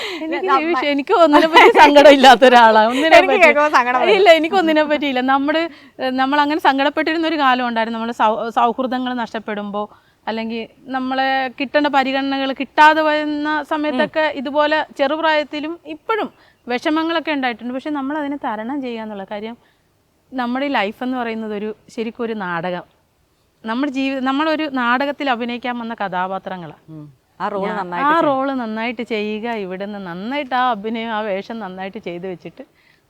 എനിക്ക് ഒന്നിനെ പറ്റി സങ്കടം ഇല്ലാത്ത ഒരാളാണ്. ഇല്ല, എനിക്ക് ഒന്നിനെ പറ്റിയില്ല. നമ്മൾ അങ്ങനെ സങ്കടപ്പെട്ടിരുന്ന ഒരു കാലം ഉണ്ടായിരുന്നു. നമ്മൾ സൗഹൃദങ്ങൾ നഷ്ടപ്പെടുമ്പോൾ, അല്ലെങ്കിൽ നമ്മളെ കിട്ടേണ്ട പരിഗണനകൾ കിട്ടാതെ വരുന്ന സമയത്തൊക്കെ ഇതുപോലെ ചെറുപ്രായത്തിലും ഇപ്പോഴും വിഷമങ്ങളൊക്കെ ഉണ്ടായിട്ടുണ്ട്. പക്ഷെ നമ്മൾ അതിനെ തരണം ചെയ്യുക എന്നുള്ള കാര്യം. നമ്മുടെ ഈ ലൈഫ് എന്ന് പറയുന്നത് ശരിക്കും ഒരു നാടകം. നമ്മളൊരു നാടകത്തിൽ അഭിനയിക്കാൻ വന്ന കഥാപാത്രങ്ങളാണ്. ആ റോള് നന്നായിട്ട് ചെയ്യുക, ഇവിടുന്ന് നന്നായിട്ട് ആ അഭിനയം, ആ വേഷം നന്നായിട്ട് ചെയ്തു വെച്ചിട്ട്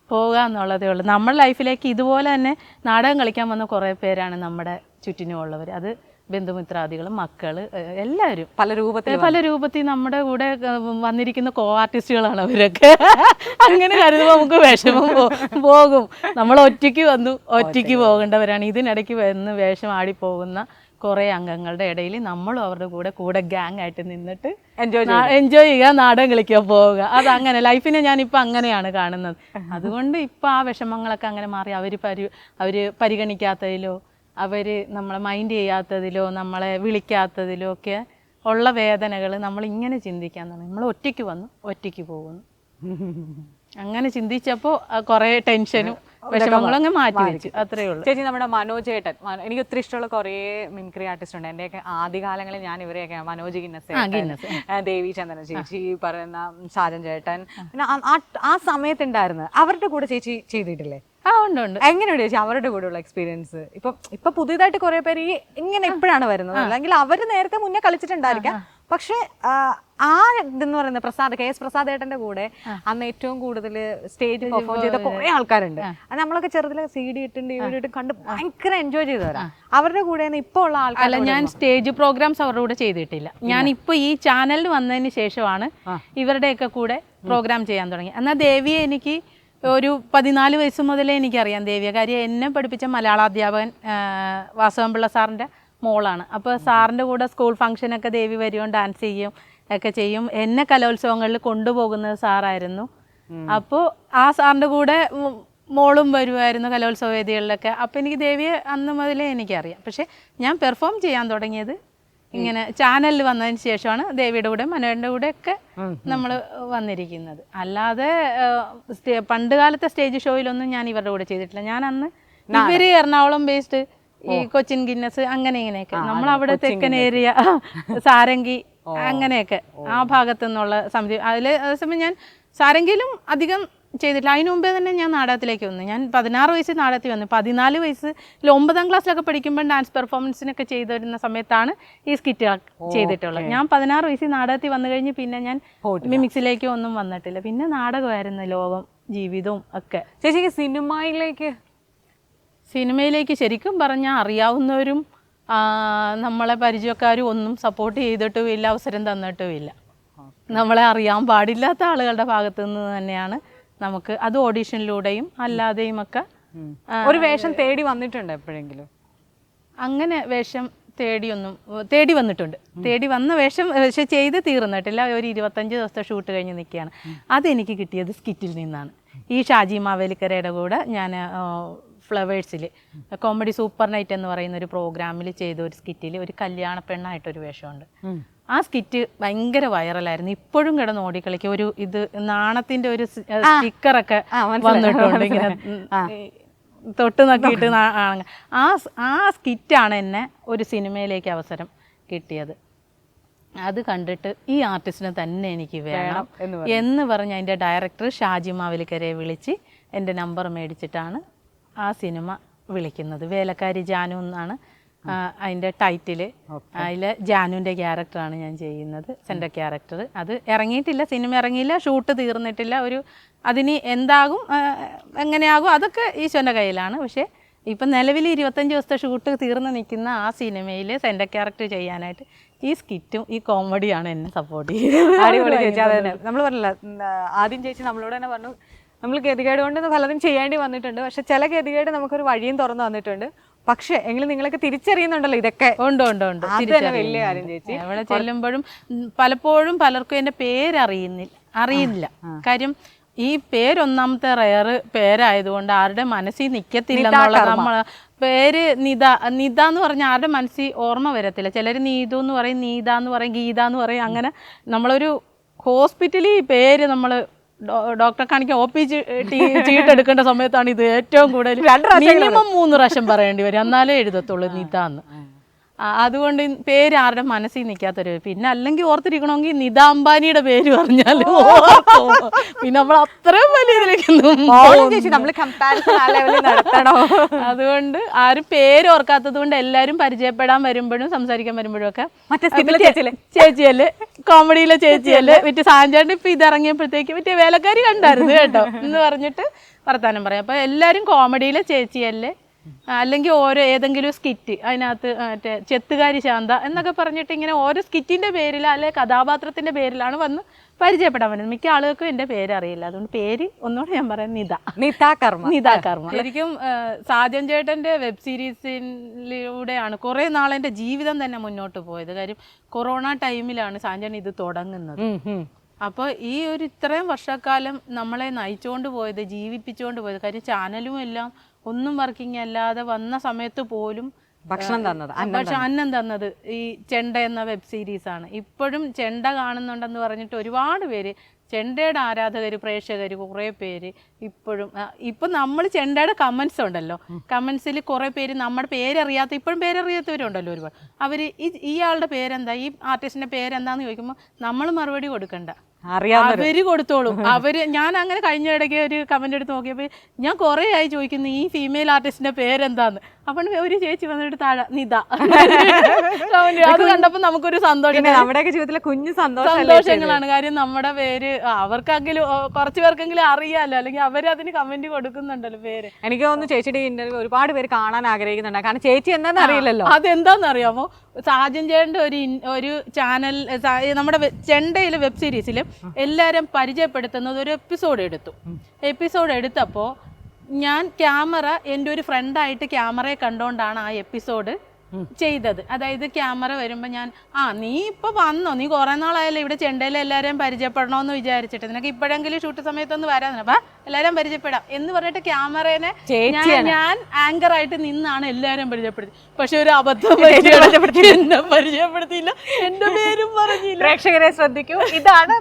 പോകുക എന്നുള്ളതേ ഉള്ളൂ. നമ്മുടെ ലൈഫിലേക്ക് ഇതുപോലെ തന്നെ നാടകം കളിക്കാൻ വന്ന കുറേ പേരാണ് നമ്മുടെ ചുറ്റിനുമുള്ളവർ. അത് ബന്ധുമിത്രാദികളും മക്കള് എല്ലാവരും പല രൂപത്തിൽ നമ്മുടെ കൂടെ വന്നിരിക്കുന്ന ആർട്ടിസ്റ്റുകളാണ് അവരൊക്കെ. അങ്ങനെ കരുതുമ്പോൾ നമുക്ക് വിഷമം പോകും. നമ്മൾ ഒറ്റയ്ക്ക് പോകേണ്ടവരാണ്. ഇതിനിടയ്ക്ക് വന്ന് വേഷം ആടിപ്പോകുന്ന കുറേ അംഗങ്ങളുടെ ഇടയിൽ നമ്മളും അവരുടെ കൂടെ ഗ്യാങ് ആയിട്ട് നിന്നിട്ട് എൻജോയ് ചെയ്യുക, നാടകം കളിക്കാൻ പോവുക. അതങ്ങനെ ലൈഫിനെ ഞാനിപ്പോൾ അങ്ങനെയാണ് കാണുന്നത്. അതുകൊണ്ട് ഇപ്പം ആ വിഷമങ്ങളൊക്കെ അങ്ങനെ മാറി. അവർ പരിഗണിക്കാത്തതിലോ നമ്മളെ മൈൻഡ് ചെയ്യാത്തതിലോ നമ്മളെ വിളിക്കാത്തതിലോ ഒക്കെ ഉള്ള വേദനകൾ നമ്മളിങ്ങനെ ചിന്തിക്കാൻ തുടങ്ങി. നമ്മൾ ഒറ്റയ്ക്ക് പോകുന്നു. അങ്ങനെ ചിന്തിച്ചപ്പോൾ കുറേ ടെൻഷനും വിഷമങ്ങളങ്ങ് മാറ്റി വെച്ചു. അത്രയേ ഉള്ളൂ. ചേച്ചി, നമ്മുടെ മനോജ് ഏട്ടൻ, എനിക്ക് ഒത്തിരി ഇഷ്ടമുള്ള കുറേ മിമിക്രി ആർട്ടിസ്റ്റ് ഉണ്ട്. എൻ്റെയൊക്കെ ആദ്യകാലങ്ങളിൽ ഞാൻ ഇവരെയൊക്കെ മനോജ് ഗിന്നസ്, ദേവി ചന്ദന ചേച്ചി, പറയുന്ന ഷാജൻ ചേട്ടൻ, പിന്നെ ആ സമയത്തുണ്ടായിരുന്നു. അവരുടെ കൂടെ ചേച്ചി ചെയ്തിട്ടില്ലേ? ഉണ്ട്. എങ്ങനെയുണ്ട് ചേച്ചി അവരുടെ കൂടെയുള്ള എക്സ്പീരിയൻസ്? ഇപ്പൊ പുതിയതായിട്ട് കുറെ പേര് ഇങ്ങനെ എപ്പോഴാണ് വരുന്നത്, അല്ലെങ്കിൽ അവർ നേരത്തെ മുന്നേ കളിച്ചിട്ടുണ്ടായിരിക്കാം. പക്ഷെ ആ ഇതെന്ന് പറയുന്നത് KS പ്രസാദ് ഏട്ടന്റെ കൂടെ അന്ന് ഏറ്റവും കൂടുതൽ സ്റ്റേജ് പെർഫോം ചെയ്ത കുറെ ആൾക്കാരുണ്ട്. അത് നമ്മളൊക്കെ ചെറുതിലെ CD ഇട്ടുണ്ട്, DVD ഇട്ട് കണ്ട് ഭയങ്കര എൻജോയ് ചെയ്തവരാ. അവരുടെ കൂടെ ഇപ്പൊ ഉള്ള ആൾക്കാർ. ഞാൻ സ്റ്റേജ് പ്രോഗ്രാംസ് അവരുടെ കൂടെ ചെയ്തിട്ടില്ല. ഞാനിപ്പോൾ ഈ ചാനലിൽ വന്നതിന് ശേഷമാണ് ഇവരുടെയൊക്കെ കൂടെ പ്രോഗ്രാം ചെയ്യാൻ തുടങ്ങി. എന്നാൽ ദേവിയെ എനിക്ക് ഒരു 14 വയസ്സ് മുതലേ എനിക്കറിയാം ദേവിയെ. കാര്യം എന്നെ പഠിപ്പിച്ച മലയാള അധ്യാപകൻ വാസവൻപിള്ള സാറിൻ്റെ മോളാണ്. അപ്പോൾ സാറിൻ്റെ കൂടെ സ്കൂൾ ഫംഗ്ഷനൊക്കെ ദേവി വരികയും ഡാൻസ് ചെയ്യും. എന്നെ കലോത്സവങ്ങളിൽ കൊണ്ടുപോകുന്നത് സാറായിരുന്നു. അപ്പോൾ ആ സാറിൻ്റെ കൂടെ മോളും വരുമായിരുന്നു കലോത്സവ വേദികളിലൊക്കെ. അപ്പോൾ എനിക്ക് ദേവിയെ അന്ന് മുതലേ എനിക്കറിയാം. പക്ഷേ ഞാൻ പെർഫോം ചെയ്യാൻ തുടങ്ങിയത് ഇങ്ങനെ ചാനലിൽ വന്നതിന് ശേഷമാണ് ദേവിയുടെ കൂടെ മനോഹരൻ്റെ കൂടെ ഒക്കെ നമ്മൾ വന്നിരിക്കുന്നത്. അല്ലാതെ പണ്ട് കാലത്തെ സ്റ്റേജ് ഷോയിലൊന്നും ഞാൻ ഇവരുടെ കൂടെ ചെയ്തിട്ടില്ല. ഞാൻ അന്ന് ഇവര് എറണാകുളം ബേസ്ഡ് ഈ കൊച്ചിൻ ഗിന്നസ് അങ്ങനെ ഇങ്ങനെയൊക്കെ നമ്മൾ അവിടെ തെക്കൻ ഏരിയ സാരംഗി അങ്ങനെയൊക്കെ ആ ഭാഗത്തു നിന്നുള്ള സമിതി. അതേസമയം ഞാൻ സാരംഗിയിലും അധികം ചെയ്തിട്ടില്ല. അതിന് മുമ്പേ തന്നെ ഞാൻ നാടകത്തിലേക്ക് വന്നു. ഞാൻ 16 വയസ്സിൽ നാടകത്തിൽ വന്നു. 14 വയസ്സിൽ 9ാം ക്ലാസ്സിലൊക്കെ പഠിക്കുമ്പോൾ ഡാൻസ് പെർഫോമൻസിനൊക്കെ ചെയ്തു വരുന്ന സമയത്താണ് ഈ സ്കിറ്റുകൾ ചെയ്തിട്ടുള്ളത്. ഞാൻ 16 വയസ്സിൽ നാടകത്തിൽ വന്നു കഴിഞ്ഞ് പിന്നെ ഞാൻ മിമിക്സിലേക്ക് ഒന്നും വന്നിട്ടില്ല. പിന്നെ നാടകമായിരുന്നു ലോകം ജീവിതവും ഒക്കെ. ചേച്ചിക്ക് സിനിമയിലേക്ക് ശരിക്കും പറഞ്ഞാൽ അറിയാവുന്നവരും നമ്മളെ പരിചയക്കാരും ഒന്നും സപ്പോർട്ട് ചെയ്തിട്ടുമില്ല, അവസരം തന്നിട്ടുമില്ല. നമ്മളെ അറിയാൻ പാടില്ലാത്ത ആളുകളുടെ ഭാഗത്തു നിന്ന് തന്നെയാണ് നമുക്ക് അത് ഓഡീഷനിലൂടെയും അല്ലാതെയും ഒക്കെ. ഒരു വേഷം തേടി വന്നിട്ടുണ്ട് എപ്പോഴെങ്കിലും? അങ്ങനെ വേഷം തേടി വന്നിട്ടുണ്ട്. തേടി വന്ന വേഷം പക്ഷെ ചെയ്ത് തീർന്നിട്ടില്ല. ഒരു 25 ദിവസത്തെ ഷൂട്ട് കഴിഞ്ഞ് നിൽക്കുകയാണ്. അതെനിക്ക് കിട്ടിയത് സ്കിറ്റിൽ നിന്നാണ്. ഈ ഷാജി മാവേലിക്കരയുടെ കൂടെ ഞാൻ ഫ്ലവേഴ്സിൽ കോമഡി സൂപ്പർ നൈറ്റ് എന്ന് പറയുന്ന ഒരു പ്രോഗ്രാമിൽ ചെയ്ത ഒരു സ്കിറ്റിൽ ഒരു കല്യാണ പെണ്ണായിട്ടൊരു വേഷമുണ്ട്. ആ സ്കിറ്റ് ഭയങ്കര വൈറലായിരുന്നു. ഇപ്പോഴും കിടന്ന് ഓടിക്കളിക്കുക. ഒരു ഇത് നാണത്തിന്റെ ഒരു സ്റ്റിക്കറൊക്കെ വന്നിട്ടുണ്ട്, ഇങ്ങനെ തൊട്ട് നോക്കിയിട്ട്. ആ സ്കിറ്റാണ് എന്നെ ഒരു സിനിമയിലേക്ക് അവസരം കിട്ടിയത്. അത് കണ്ടിട്ട് ഈ ആർട്ടിസ്റ്റിനെ തന്നെ എനിക്ക് വേണം എന്ന് പറഞ്ഞ് അതിൻ്റെ ഡയറക്ടർ ഷാജി മാവേലിക്കരയെ വിളിച്ച് എൻ്റെ നമ്പർ മേടിച്ചിട്ടാണ് ആ സിനിമ വിളിക്കുന്നത്. വേലക്കാരി ജാനു എന്നാണ് അതിൻ്റെ ടൈറ്റില്. അതിൽ ജാനുവിൻ്റെ ക്യാരക്ടറാണ് ഞാൻ ചെയ്യുന്നത്, സെൻട്രൽ ക്യാരക്ടർ. അത് ഇറങ്ങിയിട്ടില്ല, സിനിമ ഇറങ്ങിയില്ല, ഷൂട്ട് തീർന്നിട്ടില്ല. അതിന് എന്താകും എങ്ങനെയാകും അതൊക്കെ ഈശ്വരൻ്റെ കയ്യിലാണ്. പക്ഷേ ഇപ്പം നിലവിൽ 25 ദിവസത്തെ ഷൂട്ട് തീർന്ന് നിൽക്കുന്ന ആ സിനിമയിൽ സെൻട്രൽ ക്യാരക്ടർ ചെയ്യാനായിട്ട് ഈ സ്കിറ്റും ഈ കോമഡിയാണ് എന്നെ സപ്പോർട്ട് ചെയ്യുന്നത്. അടിപൊളി ചേച്ചി. അതെ, നമ്മൾ പറഞ്ഞില്ല, ആദ്യം ചേച്ചി നമ്മളോട് തന്നെ പറഞ്ഞു നമ്മൾ ഗതികേട് കൊണ്ട് പലതും ചെയ്യേണ്ടി വന്നിട്ടുണ്ട്, പക്ഷെ ചില ഗതികേട് നമുക്കൊരു വഴിയും തുറന്നു വന്നിട്ടുണ്ട്. പക്ഷേ എങ്കിലും നിങ്ങളൊക്കെ തിരിച്ചറിയുന്നുണ്ടല്ലോ ഇതൊക്കെ. ഉണ്ട്. വലിയ കാര്യം ചേച്ചി. അവിടെ ചെല്ലുമ്പോഴും പലപ്പോഴും പലർക്കും എൻ്റെ അറിയില്ല. കാര്യം ഈ പേരൊന്നാമത്തെ റയർ പേരായതുകൊണ്ട് ആരുടെ മനസ്സിൽ നിൽക്കത്തില്ല എന്നുള്ളത്. നമ്മൾ പേര് നിത എന്ന് പറഞ്ഞാൽ ആരുടെ മനസ്സിൽ ഓർമ്മ വരത്തില്ല. ചിലർ നീതു എന്ന് പറയും, നീത എന്ന് പറയും, ഗീത എന്ന് പറയും. അങ്ങനെ നമ്മളൊരു ഹോസ്പിറ്റലിൽ പേര് നമ്മൾ ഡോക്ടറെ കാണിക്കാൻ OP ചീട്ട് എടുക്കേണ്ട സമയത്താണ് ഇത് ഏറ്റവും കൂടുതൽ മിനിമം 3 പ്രാവശ്യം പറയേണ്ടി വരും, എന്നാലേ എഴുതത്തുള്ളൂ നിത എന്ന്. അതുകൊണ്ട് പേര് ആരുടെ മനസ്സിൽ നിൽക്കാത്തൊരു. പിന്നെ അല്ലെങ്കിൽ ഓർത്തിരിക്കണമെങ്കിൽ നിത അംബാനിയുടെ പേര് പറഞ്ഞാൽ പിന്നെ നമ്മൾ അത്രയും വലിയ ഇതിലേക്കൊന്നും. അതുകൊണ്ട് ആരും പേര് ഓർക്കാത്തത് കൊണ്ട് എല്ലാവരും പരിചയപ്പെടാൻ വരുമ്പോഴും സംസാരിക്കാൻ വരുമ്പോഴും ഒക്കെ ചേച്ചിയല്ലേ, കോമഡിയിലെ ചേച്ചിയല്ലേ, മറ്റേ സാഞ്ചാണ്ട് ഇപ്പം ഇതിറങ്ങിയപ്പോഴത്തേക്ക് മറ്റേ വേലക്കാരി കണ്ടായിരുന്നു കേട്ടോ എന്ന് പറഞ്ഞിട്ട് വർത്താനം പറയാം. അപ്പം എല്ലാവരും കോമഡിയിലെ ചേച്ചിയല്ലേ, അല്ലെങ്കിൽ ഏതെങ്കിലും സ്കിറ്റ് അതിനകത്ത് മറ്റേ ചെത്തുകാരി ശാന്ത എന്നൊക്കെ പറഞ്ഞിട്ട് ഇങ്ങനെ ഓരോ സ്കിറ്റിൻ്റെ പേരിൽ അല്ലെ കഥാപാത്രത്തിൻ്റെ പേരിലാണ് വന്ന് പരിചയപ്പെടാൻ പറ്റുന്നത്. മിക്ക ആളുകൾക്കും എൻ്റെ പേര് അറിയില്ല. അതുകൊണ്ട് പേര് ഒന്നുകൂടെ ഞാൻ പറയാം, നിത കർമ്മ. ശരിക്കും സാജൻ ചേട്ടൻ്റെ വെബ് സീരീസിലൂടെയാണ് കുറേ നാളെൻ്റെ ജീവിതം തന്നെ മുന്നോട്ട് പോയത്. കാര്യം കൊറോണ ടൈമിലാണ് സാജൻ ഇത് തുടങ്ങുന്നത്. അപ്പോൾ ഈ ഇത്രയും വർഷക്കാലം നമ്മളെ നയിച്ചുകൊണ്ട് പോയത്, ജീവിപ്പിച്ചുകൊണ്ട് പോയത്. കാര്യം ചാനലും എല്ലാം ഒന്നും വർക്കിംഗ് അല്ലാതെ വന്ന സമയത്ത് പോലും അന്നം തന്നത് ഈ ചെണ്ട എന്ന വെബ് സീരീസാണ്. ഇപ്പോഴും ചെണ്ട കാണുന്നുണ്ടെന്ന് പറഞ്ഞിട്ട് ഒരുപാട് പേര്, ചെണ്ടയുടെ ആരാധകർ, പ്രേക്ഷകർ കുറേ പേര് ഇപ്പം നമ്മൾ ചെണ്ടയുടെ കമൻസ് ഉണ്ടല്ലോ, കമൻസിൽ കുറേ പേര് നമ്മുടെ പേരറിയാത്ത, ഇപ്പോഴും പേരറിയാത്തവരുണ്ടല്ലോ ഒരുപാട്. അവർ ഇയാളുടെ പേരെന്താ, ഈ ആർട്ടിസ്റ്റിൻ്റെ പേരെന്താന്ന് ചോദിക്കുമ്പോൾ നമ്മൾ മറുപടി കൊടുക്കണ്ട, അവര് കൊടുത്തോളും. ഞാൻ അങ്ങനെ കഴിഞ്ഞ ഇടയ്ക്ക് ഒരു കമന്റ് എടുത്ത് നോക്കിയപ്പോൾ ഞാൻ കുറേ ആയി ചോദിക്കുന്നു ഈ ഫീമെയിൽ ആർട്ടിസ്റ്റിന്റെ പേരെന്താന്ന്. അപ്പോൾ ഒരു ചേച്ചി വന്നിട്ട് താഴെ നിത. അത് കണ്ടപ്പോൾ നമുക്കൊരു സന്തോഷം. നമ്മുടെയൊക്കെ ജീവിതത്തിലെ കുഞ്ഞു സന്തോഷങ്ങളാണ്. കാര്യം നമ്മുടെ പേര് അവർക്കെങ്കിലും കുറച്ച് പേർക്കെങ്കിലും അറിയാമല്ലോ, അല്ലെങ്കിൽ അവരതിന് കമന്റ് കൊടുക്കുന്നുണ്ടല്ലോ പേര്. എനിക്ക് തോന്നുന്നു ചേച്ചിയുടെ ഇന്റർവ്യൂ ഒരുപാട് പേര് കാണാൻ ആഗ്രഹിക്കുന്നുണ്ട്. കാരണം ചേച്ചി എന്താണെന്ന് അറിയില്ലല്ലോ. അതെന്താണെന്ന് അറിയാമോ, സാജൻ ചേട്ടൻ്റെ ഒരു ചാനൽ, നമ്മുടെ ചെണ്ടയിലെ വെബ് സീരീസിൽ എല്ലാവരും പരിചയപ്പെടുത്തുന്നത് ഒരു എപ്പിസോഡ് എടുത്തപ്പോൾ ഞാൻ എൻ്റെ ഒരു ഫ്രണ്ടായിട്ട് ക്യാമറയെ കണ്ടുകൊണ്ടാണ് ആ എപ്പിസോഡ് ചെയ്തത്. അതായത് ക്യാമറ വരുമ്പോൾ ഞാൻ നീ ഇപ്പോൾ വന്നോ, നീ കുറേ നാളായല്ലോ ഇവിടെ ചെണ്ടയിൽ എല്ലാവരെയും പരിചയപ്പെടണമെന്ന് വിചാരിച്ചിട്ട്, നിനക്ക് ഇപ്പോഴെങ്കിലും ഷൂട്ട് സമയത്തൊന്ന് വരാൻ എല്ലാവരും പരിചയപ്പെടാം എന്ന് പറഞ്ഞിട്ട് ക്യാമറേനെ ഞാൻ ആങ്കറായിട്ട് നിന്നാണ് എല്ലാവരും പരിചയപ്പെടുത്തി. പക്ഷെ ഒരു അബദ്ധം എന്നെ പരിചയപ്പെടുത്തിയില്ല, എൻ്റെ പേരും പറഞ്ഞില്ല. പ്രേക്ഷകരെ ശ്രദ്ധിക്കൂ, ഇതാണ്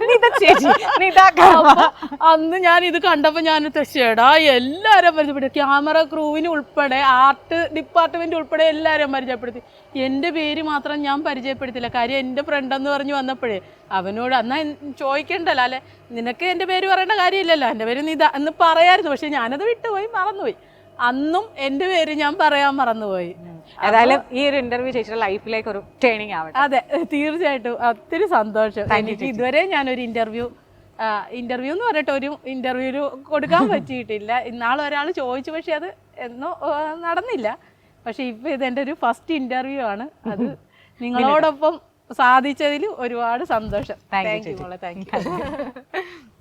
അന്ന് ഞാൻ ഇത് കണ്ടപ്പോൾ ഞാൻ ചേടാ എല്ലാവരും പരിചയപ്പെട്ടു, ക്യാമറ ക്രൂവിന് ഉൾപ്പെടെ, ആർട്ട് ഡിപ്പാർട്ട്മെന്റ് ഉൾപ്പെടെ എല്ലാവരും പരിചയപ്പെടുത്തി. എൻ്റെ പേര് മാത്രം ഞാൻ പരിചയപ്പെടുത്തില്ല. കാര്യം എൻ്റെ ഫ്രണ്ടെന്ന് പറഞ്ഞു വന്നപ്പോഴേ അവനോട് എന്നാ ചോദിക്കണ്ടല്ലോ, അല്ലെ നിനക്ക് എൻ്റെ പേര് പറയേണ്ട കാര്യമില്ലല്ലോ, എൻ്റെ പേര് നിത എന്ന് പറയായിരുന്നു. പക്ഷെ ഞാനത് വിട്ടുപോയി, മറന്നുപോയി. അന്നും എൻ്റെ പേര് ഞാൻ പറയാൻ മറന്നുപോയി. ഏതായാലും ഈ ഒരു ഇന്റർവ്യൂ ചേച്ചിയുടെ ലൈഫിലേക്ക് ഒരു ട്രെയിനിങ് ആവട്ടെ. അതെ, തീർച്ചയായിട്ടും. ഒത്തിരി സന്തോഷം. എനിക്ക് ഇതുവരെ ഞാനൊരു ഇന്റർവ്യൂ ഇന്റർവ്യൂ എന്ന് പറഞ്ഞിട്ട് ഒരു ഇന്റർവ്യൂവിൽ കൊടുക്കാൻ പറ്റിയിട്ടില്ല. ഇന്നാൾ ഒരാൾ ചോദിച്ചു, പക്ഷെ അത് എന്നോ നടന്നില്ല. പക്ഷെ ഇപ്പം ഇതെൻ്റെ ഒരു ഫസ്റ്റ് ഇന്റർവ്യൂ ആണ്. അത് നിങ്ങളോടൊപ്പം സാധിച്ചതിൽ ഒരുപാട് സന്തോഷം. താങ്ക് യു മോളെ, താങ്ക് യു.